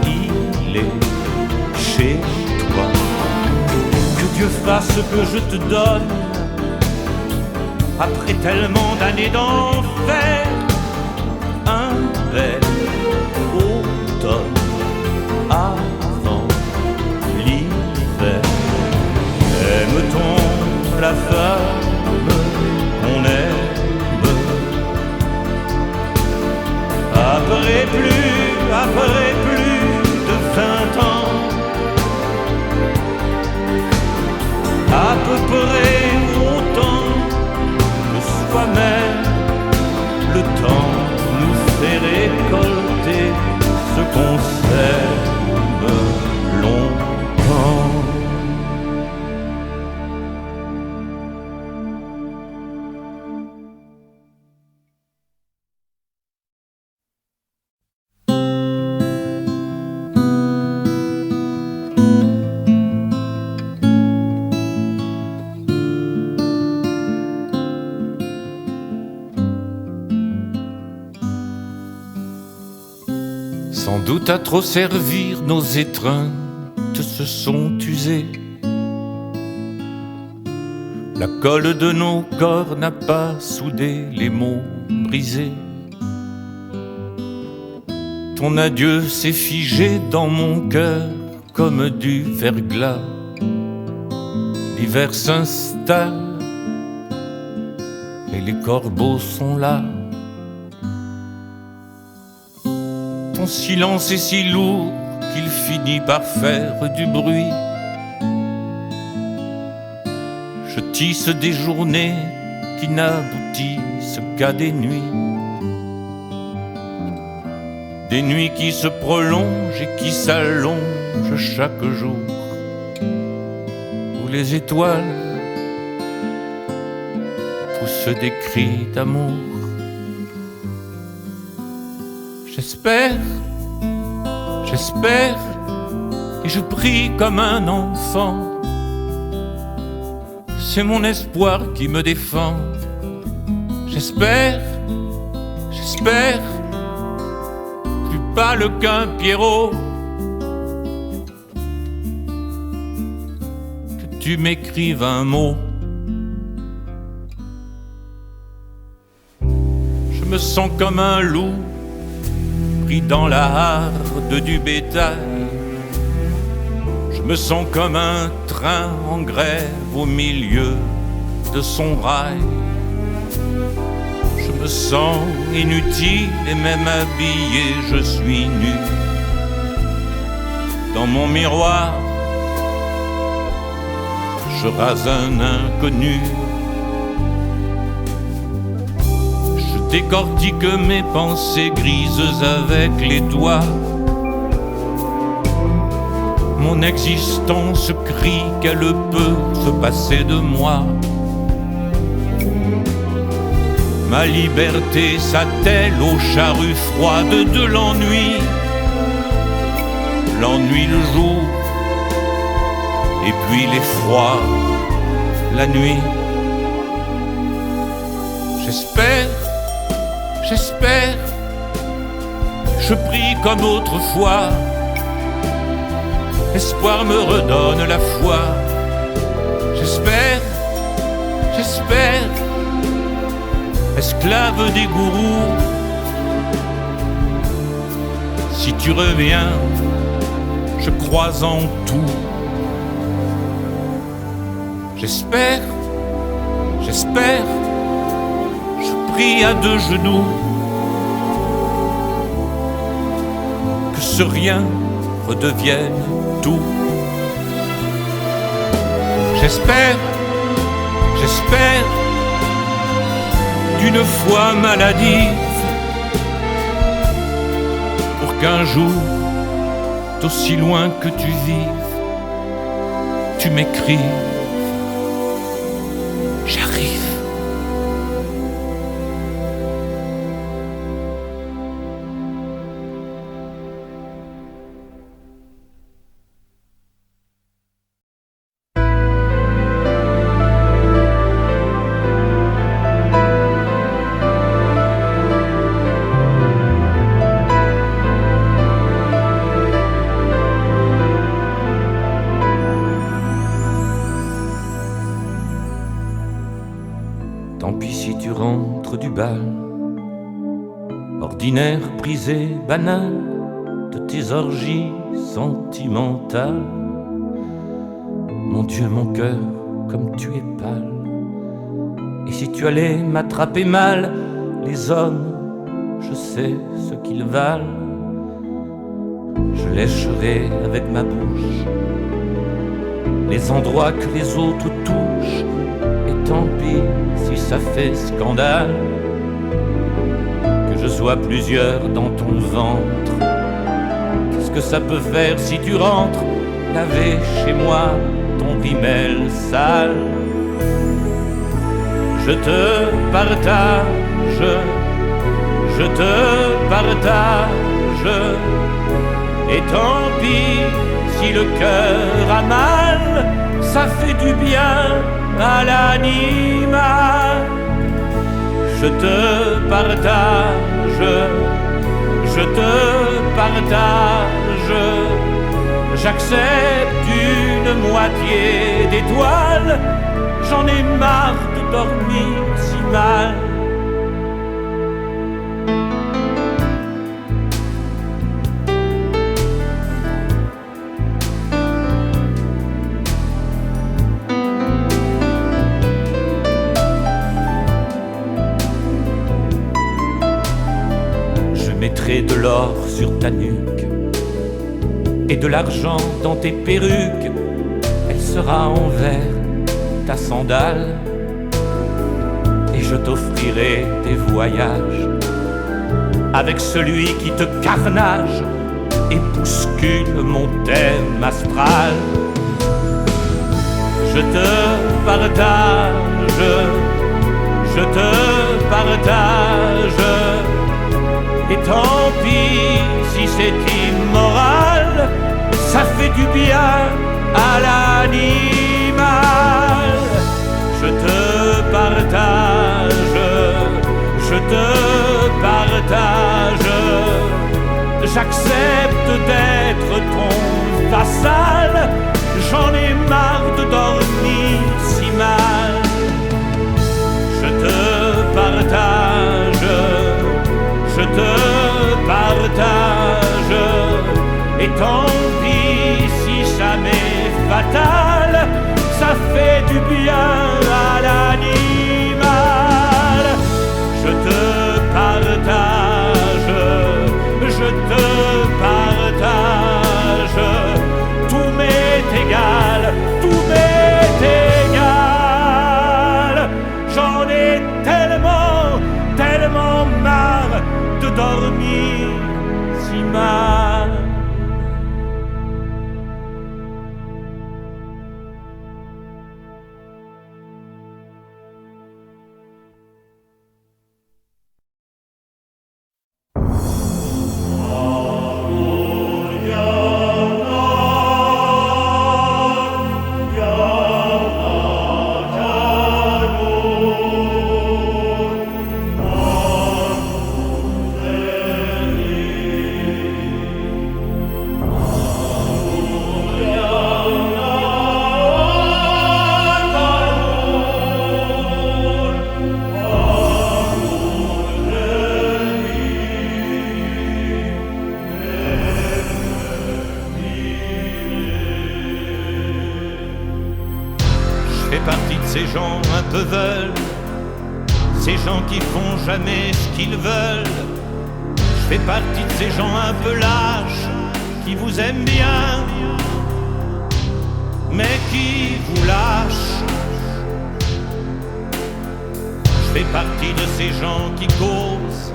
il est chez toi. Que Dieu fasse que je te donne, après tellement d'années d'enfer, un bel automne avant l'hiver. Aime-t-on la femme qu'on aime? Après plus de 20 ans, à peu près autant que soi-même, le temps nous fait récolter ce qu'on sème longtemps. Sans doute à trop servir, nos étreintes se sont usées. La colle de nos corps n'a pas soudé les mots brisés. Ton adieu s'est figé dans mon cœur comme du verglas. L'hiver s'installe et les corbeaux sont là. Ton silence est si lourd qu'il finit par faire du bruit. Je tisse des journées qui qui n'aboutissent qu'à des nuits. Des nuits qui se prolongent et qui s'allongent chaque jour, où les étoiles poussent des cris d'amour. J'espère, j'espère, et je prie comme un enfant. C'est mon espoir qui me défend. J'espère, j'espère, plus pâle qu'un Pierrot, que tu m'écrives un mot. Je me sens comme un loup pris dans la harde du bétail. Je me sens comme un train en grève au milieu de son rail. Je me sens inutile et même habillé, je suis nu. Dans mon miroir, je rase un inconnu. Je décortique mes pensées grises avec les doigts. Mon existence crie qu'elle peut se passer de moi. Ma liberté s'attelle aux charrues froides de l'ennui. L'ennui le jour, et puis l'effroi la nuit. J'espère, j'espère, je prie comme autrefois. L'espoir me redonne la foi. J'espère, j'espère, esclave des gourous. Si tu reviens, je crois en tout. J'espère, j'espère, je prie à deux genoux que ce rien redevienne tout. J'espère, j'espère, d'une foi maladive, pour qu'un jour, d'aussi loin que tu vives, tu m'écrives, j'arrive. Tant pis si tu rentres du bal, ordinaire, prisé, banal, de tes orgies sentimentales. Mon Dieu, mon cœur, comme tu es pâle. Et si tu allais m'attraper mal, les hommes, je sais ce qu'ils valent. Je lécherai avec ma bouche les endroits que les autres touchent. Et tant pis si ça fait scandale, que je sois plusieurs dans ton ventre. Qu'est-ce que ça peut faire si tu rentres laver chez moi ton rimel sale? Je te partage, je te partage. Et tant pis si le cœur a mal, ça fait du bien à l'animal. Je te partage, je te partage. J'accepte une moitié d'étoile, j'en ai marre de dormir si mal. Mettrai de l'or sur ta nuque et de l'argent dans tes perruques. Elle sera en verre ta sandale, et je t'offrirai des voyages avec celui qui te carnage et bouscule mon thème astral. Je te partage, je te partage, et tant pis si c'est immoral, ça fait du bien à l'animal. Je te partage, je te partage, j'accepte d'être ton vassal, j'en ai marre de dormir si mal. Je te partage, je te partage, et tant pis si ça m'est fatal, ça fait du bien à l'animal. Je te partage, je te partage, tout m'est égal, tout m'est égal. J'en ai tellement, tellement marre de dormir si mal. Ces gens un peu veulent, ces gens qui font jamais ce qu'ils veulent. Je fais partie de ces gens un peu lâches, qui vous aiment bien, mais qui vous lâchent. Je fais partie de ces gens qui causent,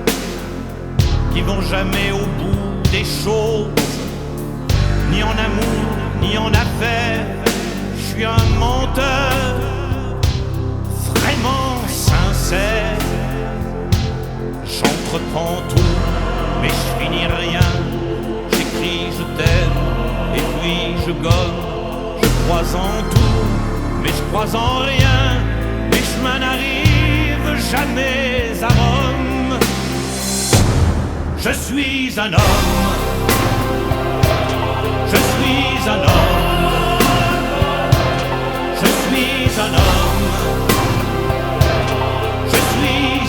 qui vont jamais au bout des choses, ni en amour, ni en affaires. Je suis un menteur, vraiment sincère. J'entreprends tout, mais je finis rien. J'écris, je t'aime, et puis je gomme. Je crois en tout, mais je crois en rien. Mes chemins n'arrivent jamais à Rome. Je suis un homme, je suis un homme, je suis un homme.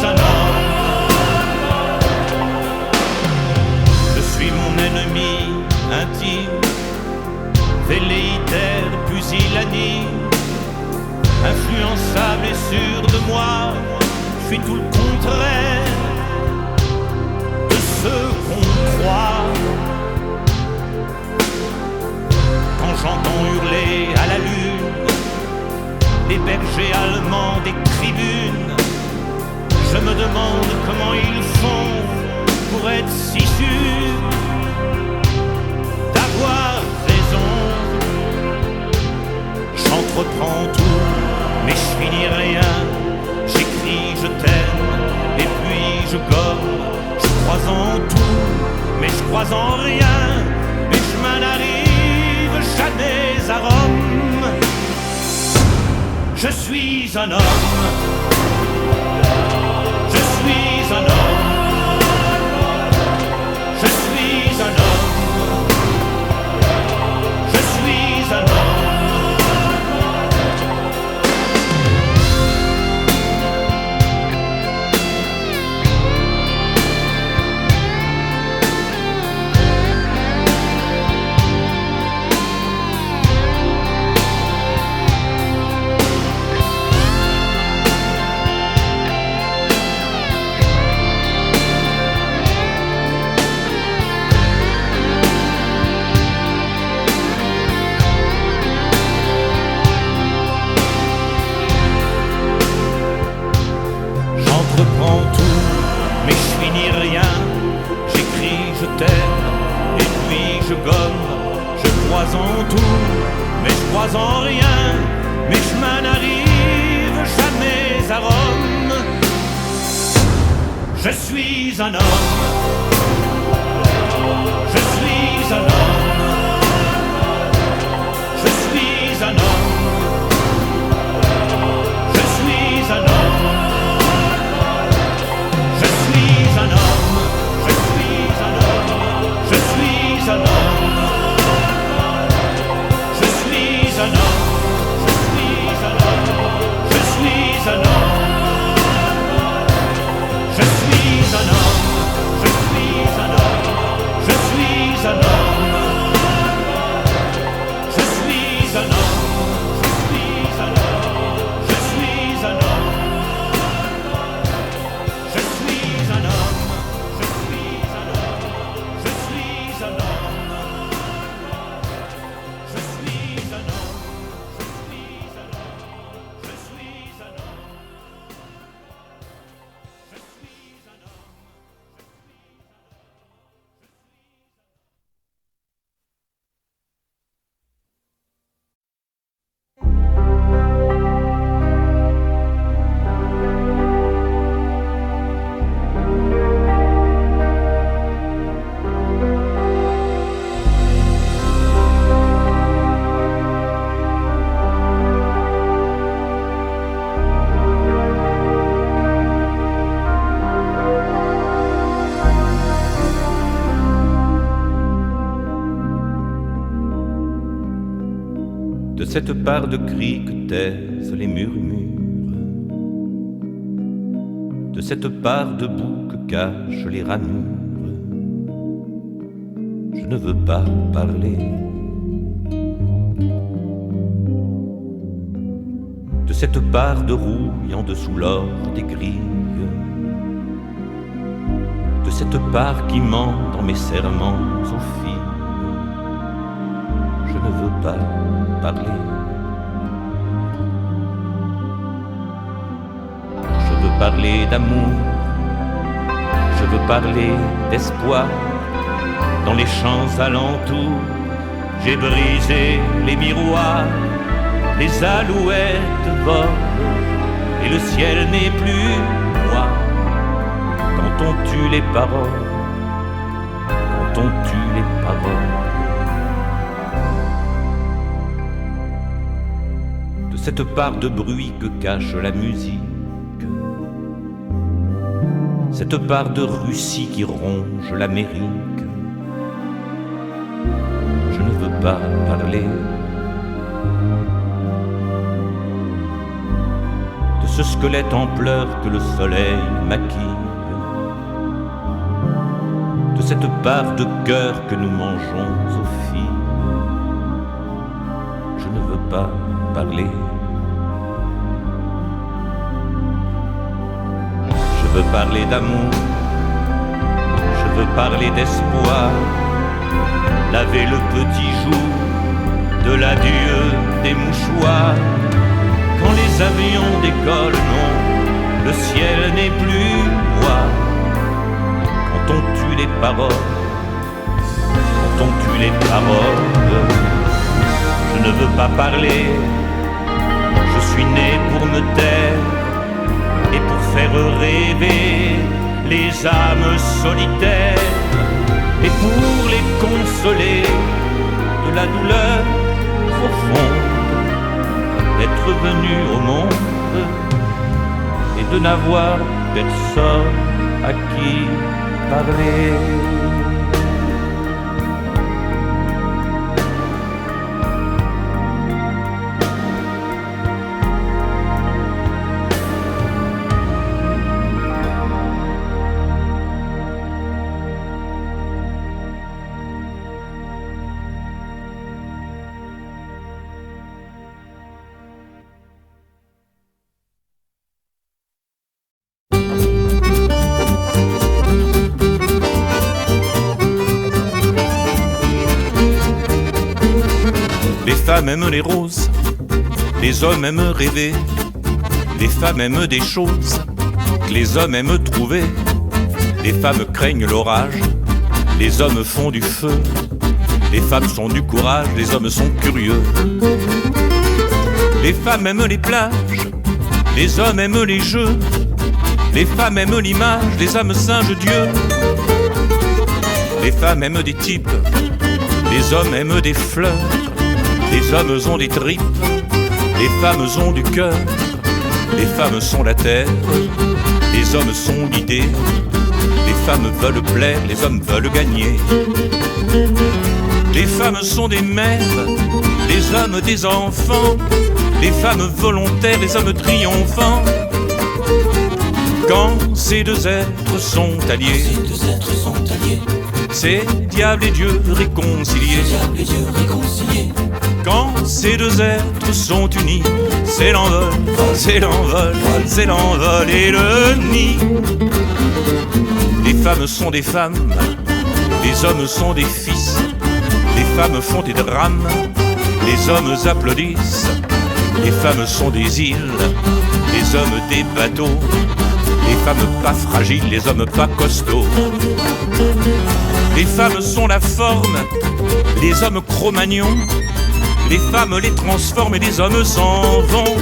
Un homme. Je suis mon ennemi intime, velléitaire, pusillanime, influençable et sûr de moi. Je suis tout le contraire de ce qu'on croit. Quand j'entends hurler à la lune les bergers allemands des tribunes, je me demande comment ils font pour être si sûrs d'avoir raison. J'entreprends tout, mais je finis rien. J'écris, je t'aime, et puis je gomme. Je crois en tout, mais je crois en rien. Mes chemins n'arrivent jamais à Rome. Je suis un homme. Je suis un homme, je suis un homme, je suis un homme. n'entends rien, mes chemins n'arrivent jamais à Rome. Je suis un homme, je suis un homme, je suis un homme, je suis un homme, je suis un homme, je suis un homme, je suis un homme, je suis un homme, je suis un homme, je suis un homme. Je suis un homme, je suis un homme, je suis un homme, je suis un homme, je suis un homme, je suis un homme, je suis un homme, je suis un homme, je suis un homme, je suis un homme, je suis un homme. De cette part de cris que taisent les murmures, de cette part de boue que cachent les ranures, je ne veux pas parler. De cette part de rouille en dessous l'or des grilles, de cette part qui ment dans mes serments aux filles, je ne veux pas parler. Je veux parler d'amour, je veux parler d'espoir. Dans les champs alentours, j'ai brisé les miroirs, les alouettes volent et le ciel n'est plus noir. Quand on tue les paroles, quand on tue les paroles. Cette part de bruit que cache la musique, cette part de Russie qui ronge l'Amérique, je ne veux pas parler. De ce squelette en pleurs que le soleil maquille, de cette part de cœur que nous mangeons aux filles, je ne veux pas parler. Je veux parler d'amour, je veux parler d'espoir, laver le petit jour de l'adieu des mouchoirs. Quand les avions décollent, non, le ciel n'est plus noir. Quand on tue les paroles, quand on tue les paroles, je ne veux pas parler, je suis né pour me taire et pour faire rêver les âmes solitaires, et pour les consoler de la douleur profonde d'être venu au monde et de n'avoir personne à qui parler. Les femmes aiment les roses, les hommes aiment rêver, les femmes aiment des choses que les hommes aiment trouver. Les femmes craignent l'orage, les hommes font du feu, les femmes sont du courage, les hommes sont curieux. Les femmes aiment les plages, les hommes aiment les jeux. Les femmes aiment l'image, les hommes singent Dieu. Les femmes aiment des types, les hommes aiment des fleurs. Les hommes ont des tripes, les femmes ont du cœur. Les femmes sont la terre, les hommes sont l'idée. Les femmes veulent plaire, les hommes veulent gagner. Les femmes sont des mères, les hommes des enfants. Les femmes volontaires, les hommes triomphants. Quand ces deux êtres sont alliés, c'est diable et Dieu réconciliés. Quand ces deux êtres sont unis, c'est l'envol, c'est l'envol, c'est l'envol et le nid. Les femmes sont des femmes, les hommes sont des fils. Les femmes font des drames, les hommes applaudissent. Les femmes sont des îles, les hommes des bateaux. Les femmes pas fragiles, les hommes pas costauds. Les femmes sont la forme, les hommes Cro-Magnons. Les femmes les transforment et les hommes s'en vont.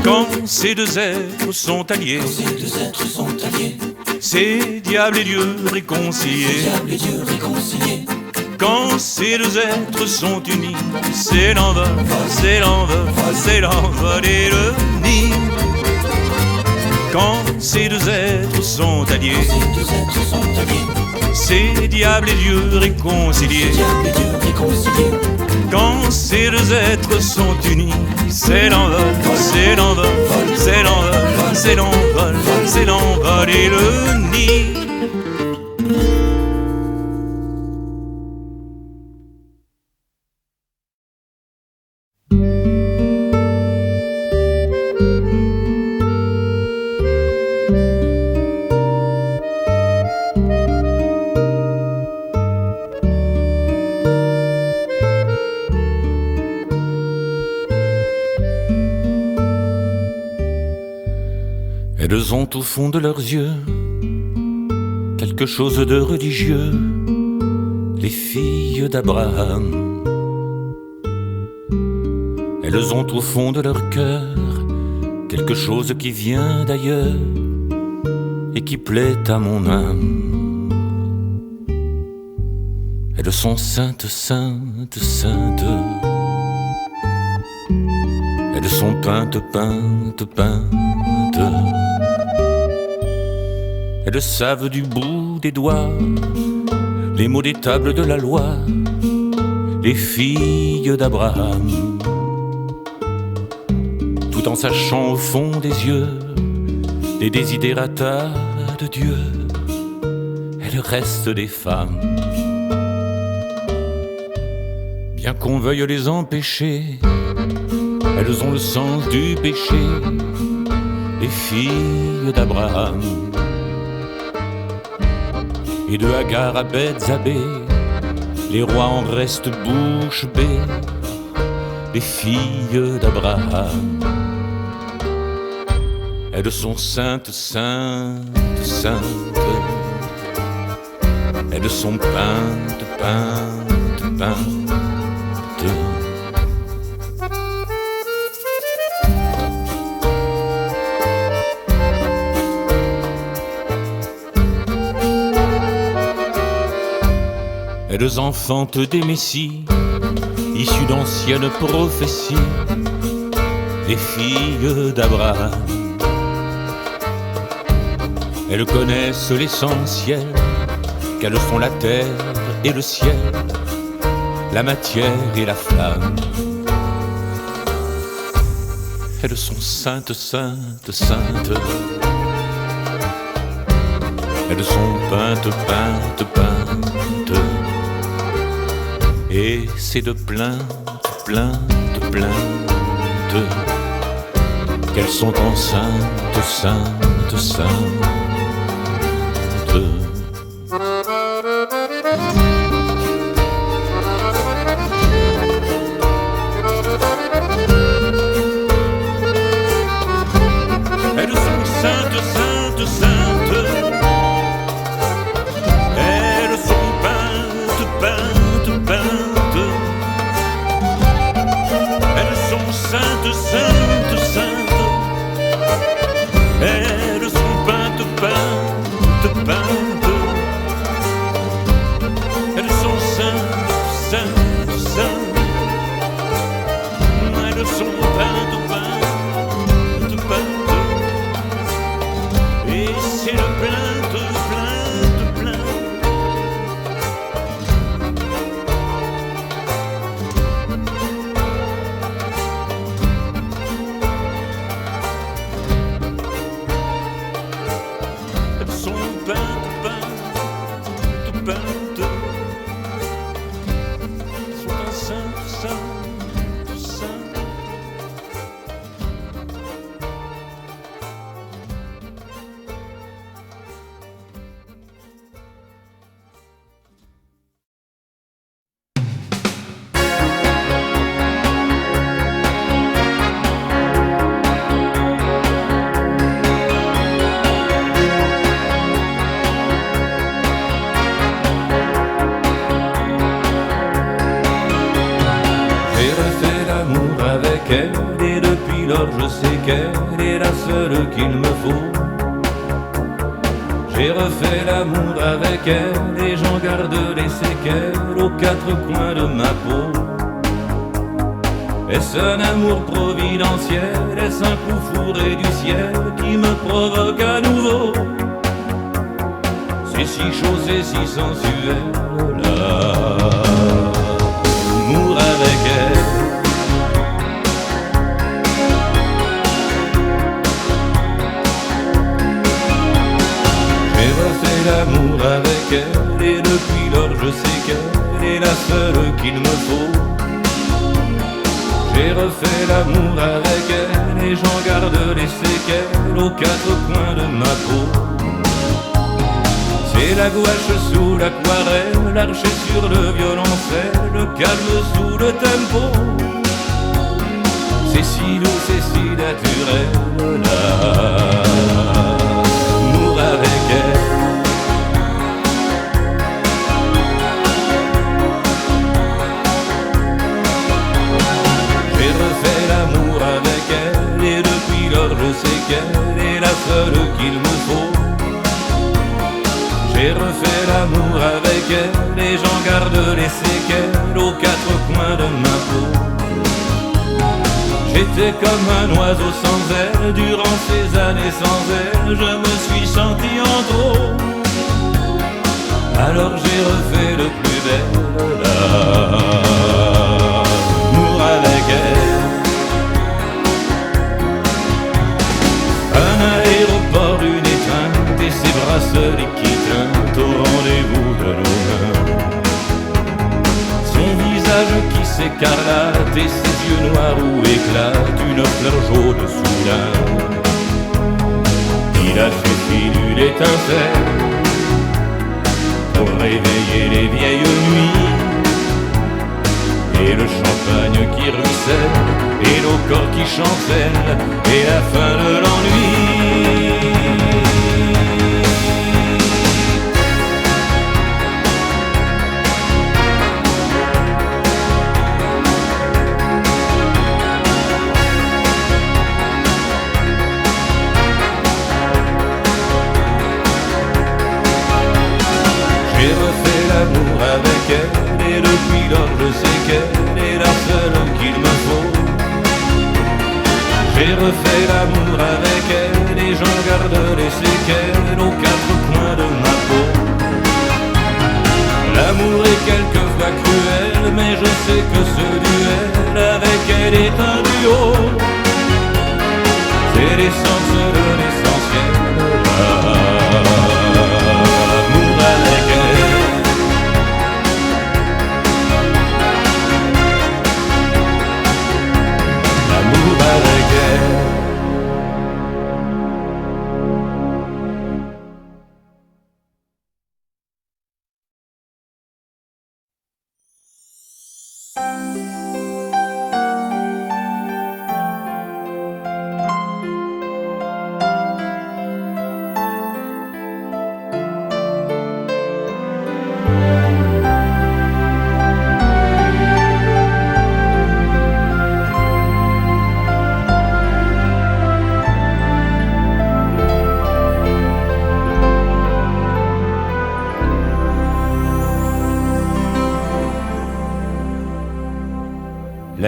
Quand ces deux êtres sont alliés, c'est diable et Dieu réconciliés. Quand ces deux êtres sont unis, c'est l'envol, c'est l'envol, c'est l'envol et le nid. Quand ces deux êtres sont alliés, c'est diable et Dieu réconciliés. Quand ces deux êtres sont unis, c'est l'envol, c'est l'envol, c'est l'envol, c'est l'envol, c'est l'envol et le nid. Elles ont au fond de leurs yeux quelque chose de religieux, les filles d'Abraham. Elles ont au fond de leur cœur quelque chose qui vient d'ailleurs et qui plaît à mon âme. Elles sont saintes, saintes, saintes. Elles sont peintes, peintes, peintes. Elles savent du bout des doigts les mots des tables de la loi, les filles d'Abraham. Tout en sachant au fond des yeux les desiderata de Dieu, elles restent des femmes. Bien qu'on veuille les empêcher, elles ont le sens du péché, les filles d'Abraham. Et de Hagar à Bethzabé, les rois en restent bouche bée, les filles d'Abraham. Elles sont saintes, saintes, saintes. Elles sont peintes, peintes, peintes. Elles enfantent des messies issus d'anciennes prophéties, les filles d'Abraham. Elles connaissent l'essentiel, qu'elles sont la terre et le ciel, la matière et la flamme. Elles sont saintes, saintes, saintes. Elles sont peintes, peintes, peintes. Et c'est de plaintes, plaintes, plaintes qu'elles sont enceintes, saintes, saintes. Elles sont saintes, saintes, saintes. Elles sont peintes, peintes, peintes. Elles sont sont saintes, saintes, saintes. Elles sont peintes, peintes, peintes. Elles sont saintes, saintes, saintes. Elles sont peintes, peintes, peintes. Et c'est le plainte, plainte, plainte. Elles sont peintes, peintes, peintes. Elles sont enceintes, saintes, saintes. J'ai refait l'amour avec elle et depuis lors je sais qu'elle est la seule qu'il me faut. J'ai refait l'amour avec elle et j'en garde les séquelles aux quatre coins de ma peau. Est-ce un amour providentiel? Est-ce un coup fourré du ciel qui me provoque à nouveau? C'est si chaud, c'est si sensuel l'amour avec elle. J'ai refait l'amour avec elle et depuis lors je sais qu'elle est la seule qu'il me faut. J'ai refait l'amour avec elle et j'en garde les séquelles aux quatre coins de ma peau. C'est la gouache sous l'aquarelle, l'archer sur le violoncelle, le calme sous le tempo. C'est si doux, c'est si naturel, l'amour avec elle. J'ai refait l'amour avec elle et depuis lors je sais qu'elle est la seule qu'il me faut. J'ai refait l'amour avec elle et j'en garde les séquelles aux quatre coins de ma peau. J'étais comme un oiseau sans aile, durant ces années sans elle, je me suis senti en trop. Alors j'ai refait le plus bel l'amour avec elle. Un aéroport, une étreinte et ses bracelets qui teintent au rendez-vous de nos mains. Son visage qui s'écarlate et ses yeux noirs où éclate une fleur jaune soudain. Il a suffi d'une étincelle pour réveiller les vieilles nuits. Et le champagne qui ruisselle et nos corps qui chancellent et la fin de l'ennui. J'ai refait l'amour avec elle et depuis lors je sais qu'elle est la seule qu'il me faut. J'ai refait l'amour avec elle et j'en garde les séquelles aux quatre coins de ma peau. L'amour est quelquefois cruel, mais je sais que ce duel avec elle est un duo. C'est l'essence de l'essentiel, l'amour avec elle. L'amour avec elle.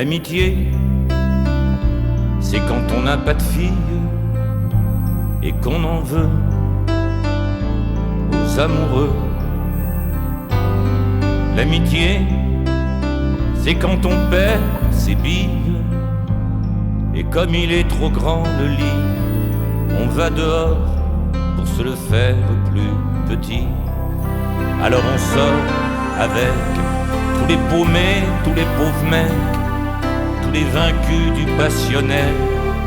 L'amitié, c'est quand on n'a pas de fille et qu'on en veut aux amoureux. L'amitié, c'est quand on perd ses billes et comme il est trop grand le lit, on va dehors pour se le faire plus petit. Alors on sort avec tous les paumés, tous les pauvres mecs, tous les vaincus du passionnel,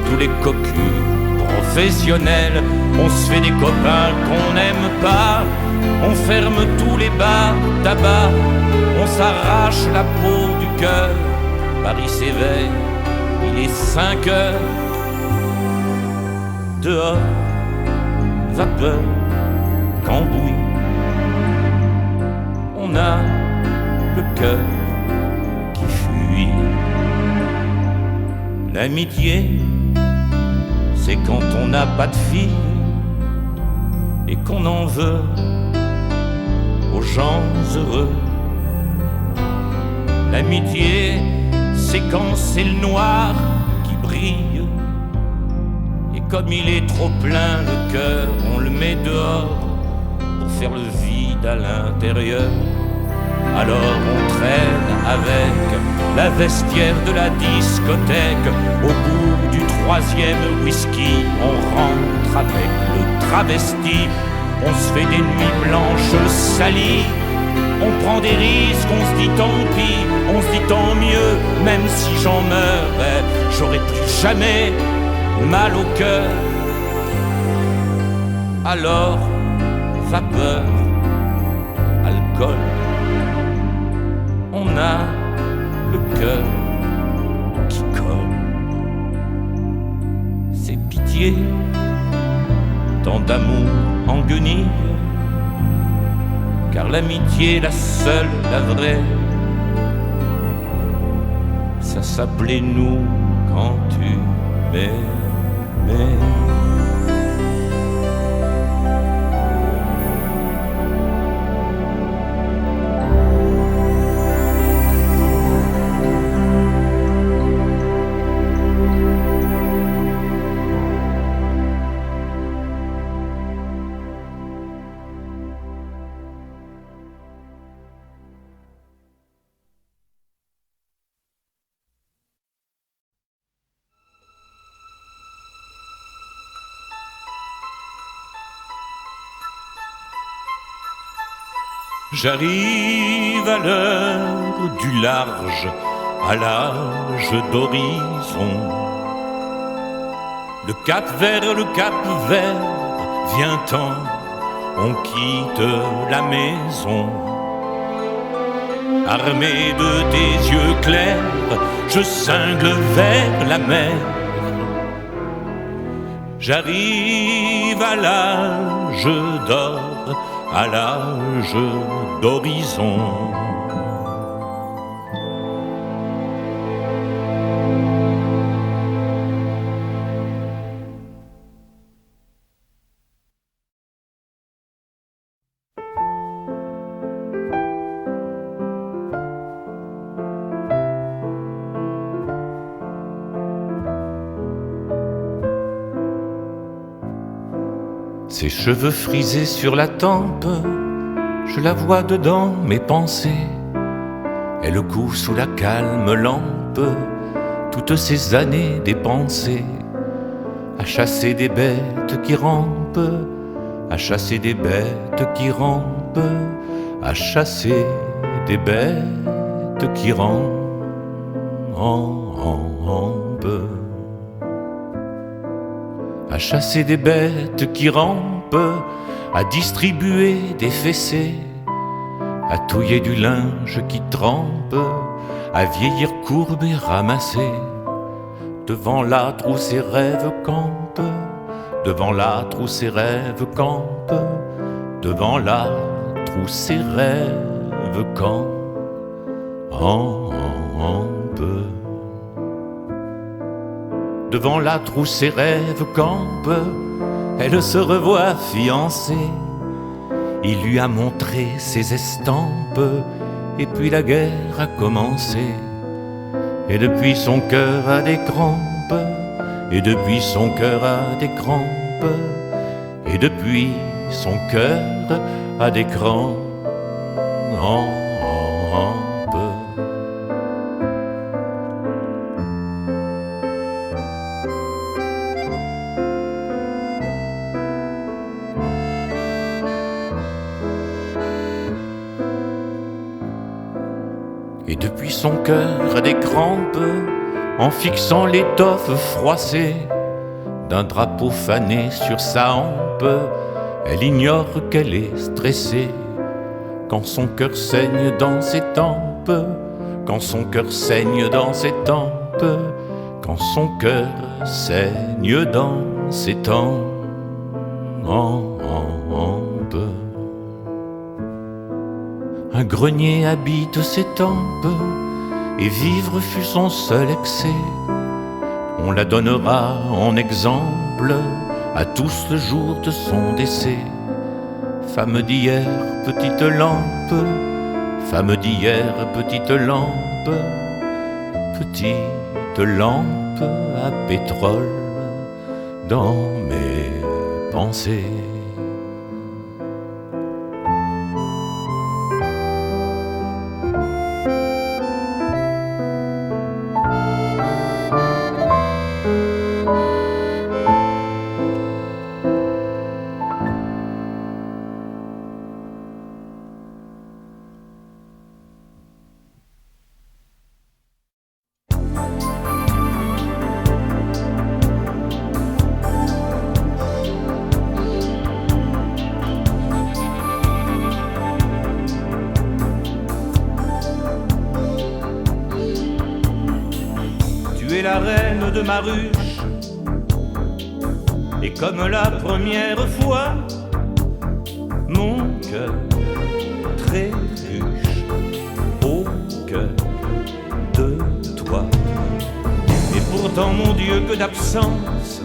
tous les cocus professionnels. On se fait des copains qu'on n'aime pas, on ferme tous les bars, tabac, on s'arrache la peau du cœur. Paris s'éveille, il est 5 heures. Dehors, vapeur, cambouis, on a le cœur qui fuit. L'amitié, c'est quand on n'a pas de fille et qu'on en veut aux gens heureux. L'amitié, c'est quand c'est le noir qui brille et comme il est trop plein le cœur, on le met dehors pour faire le vide à l'intérieur. Alors on traîne avec la vestiaire de la discothèque. Au bout du 3e whisky, on rentre avec le travesti. On se fait des nuits blanches salies, on prend des risques, on se dit tant pis, on se dit tant mieux. Même si j'en meurs, j'aurai plus jamais mal au cœur. Alors, vapeur, alcool, on a le cœur qui colle. C'est pitié, tant d'amour en guenille, car l'amitié, la seule, la vraie, ça s'appelait nous quand tu m'aimais. J'arrive à l'heure du large, à l'âge d'horizon. Le cap vers le cap vert, vient-en, on quitte la maison. Armé de tes yeux clairs, je cingle vers la mer. J'arrive à l'âge d'or, à l'âge d'horizon. Ses cheveux frisés sur la tempe, je la vois dedans mes pensées. Elle coud sous la calme lampe, toutes ces années dépensées à chasser des bêtes qui rampent, à chasser des bêtes qui rampent, à chasser des bêtes qui rampent. À chasser des bêtes qui rampent, à distribuer des fessées, à touiller du linge qui trempe, à vieillir courbe et ramassé. Devant l'âtre où ses rêves campent, devant l'âtre où ses rêves campent, devant l'âtre où ses rêves campent. Devant l'âtre où ses rêves campent, elle se revoit fiancée. Il lui a montré ses estampes, et puis la guerre a commencé. Et depuis son cœur a des crampes, et depuis son cœur a des crampes, et depuis son cœur a des crampes. Et depuis son cœur a des crampes, en fixant l'étoffe froissée d'un drapeau fané sur sa hampe, elle ignore qu'elle est stressée. Quand son cœur saigne dans ses tempes, quand son cœur saigne dans ses tempes, quand son cœur saigne dans ses tempes. Un grenier habite ses tempes, et vivre fut son seul excès. On la donnera en exemple à tous le jour de son décès. Femme d'hier, petite lampe, femme d'hier, petite lampe, petite lampe à pétrole dans mes pensées. Tu es la reine de ma ruche, et comme la première fois, mon cœur trébuche au cœur de toi. Et pourtant, mon Dieu, que d'absence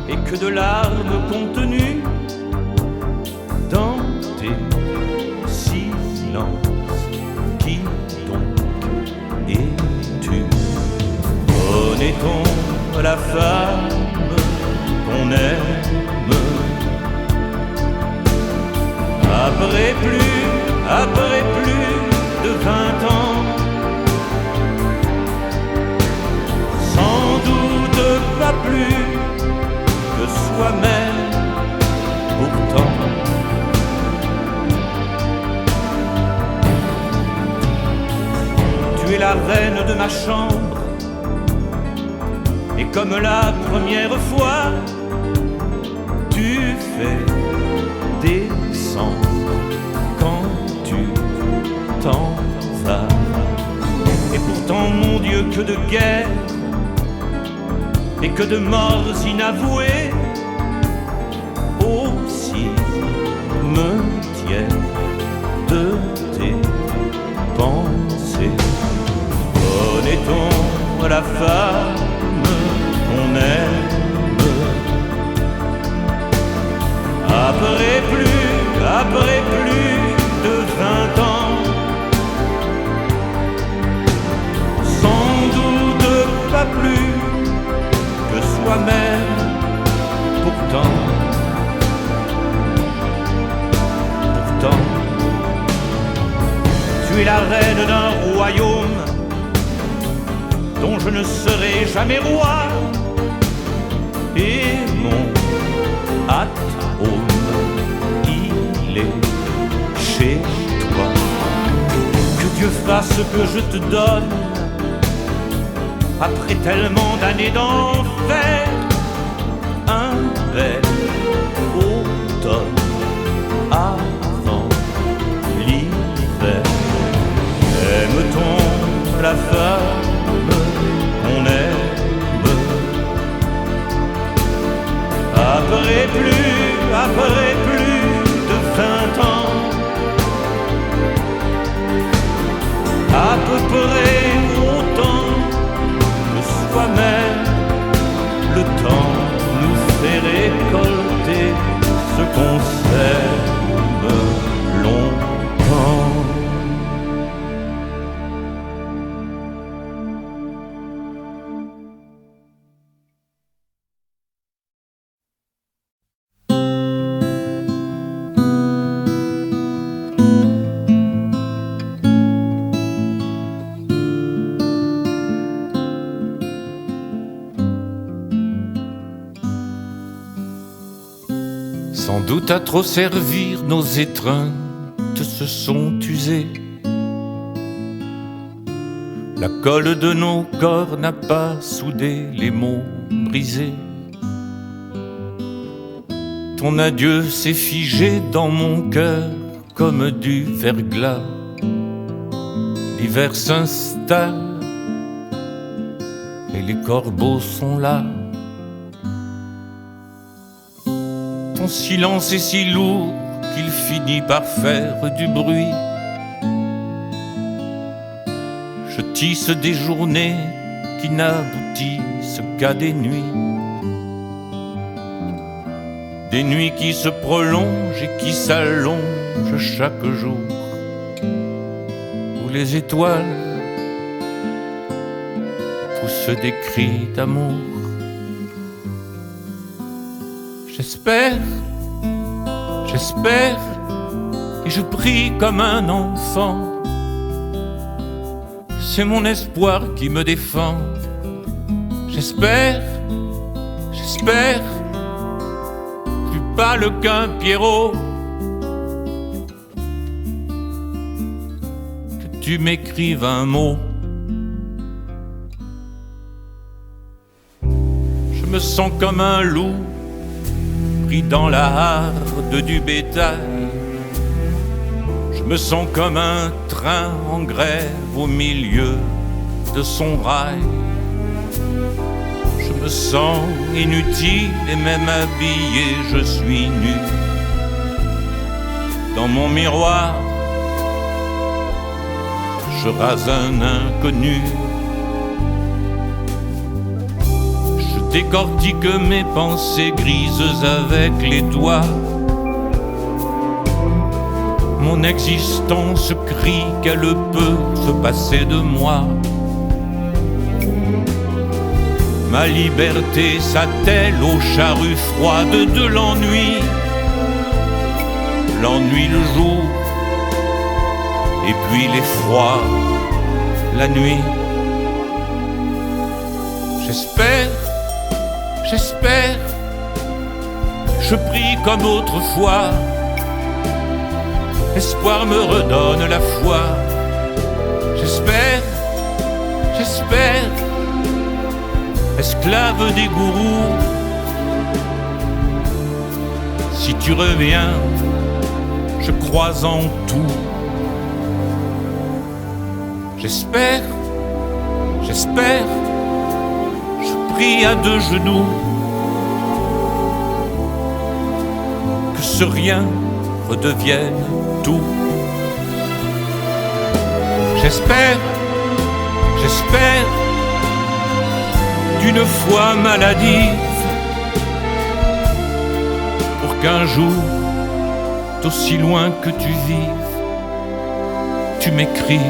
et que de larmes contenues dans tes silences. Qui donc es-tu? Connaît-on la femme qu'on aime? Après plus de 20 ans, sans doute pas plus que soi-même, pourtant. Tu es la reine de ma chambre, et comme la première fois, tu fais descendre quand tu t'en vas. Et pourtant, mon Dieu, que de guerre et que de morts inavouées aussi me tiennent de tes pensées. Connaît-on la femme qu'on aime? Après plus de 20 ans, sans doute pas plus que soi-même, pourtant. Tu es la reine d'un royaume dont je ne serai jamais roi, et mon at-home, il est chez toi. Que Dieu fasse que je te donne, après tellement d'années d'enfer, un bel automne avant l'hiver. Aime-t-on la femme qu'on aime? Après plus de 20 ans, à peu près autant que soi-même, le temps nous fait récolter ce qu'on sème longtemps. Sans doute à trop servir, nos étreintes se sont usées. La colle de nos corps n'a pas soudé les mots brisés. Ton adieu s'est figé dans mon cœur comme du verglas. L'hiver s'installe et les corbeaux sont là. Ton silence est si lourd qu'il finit par faire du bruit. Je tisse des journées qui n'aboutissent qu'à des nuits. Des nuits qui se prolongent et qui s'allongent chaque jour. Où les étoiles poussent des cris d'amour. J'espère, j'espère, et je prie comme un enfant. C'est mon espoir qui me défend. J'espère, j'espère, plus pâle qu'un Pierrot, que tu m'écrives un mot. Je me sens comme un loup pris dans la harde du bétail. Je me sens comme un train en grève au milieu de son rail. Je me sens inutile et même habillé, je suis nu. Dans mon miroir, je rase un inconnu. Je décortique mes pensées grises avec les doigts. Mon existence crie qu'elle peut se passer de moi. Ma liberté s'attelle aux charrues froides de l'ennui. L'ennui le jour, et puis l'effroi la nuit. J'espère, j'espère, je prie comme autrefois. L'espoir me redonne la foi. J'espère, j'espère, esclave des gourous. Si tu reviens, je crois en tout. J'espère, j'espère, je prie à deux genoux que ce rien redevienne tout. J'espère, j'espère, d'une foi maladive, pour qu'un jour, d'aussi loin que tu vives, tu m'écrives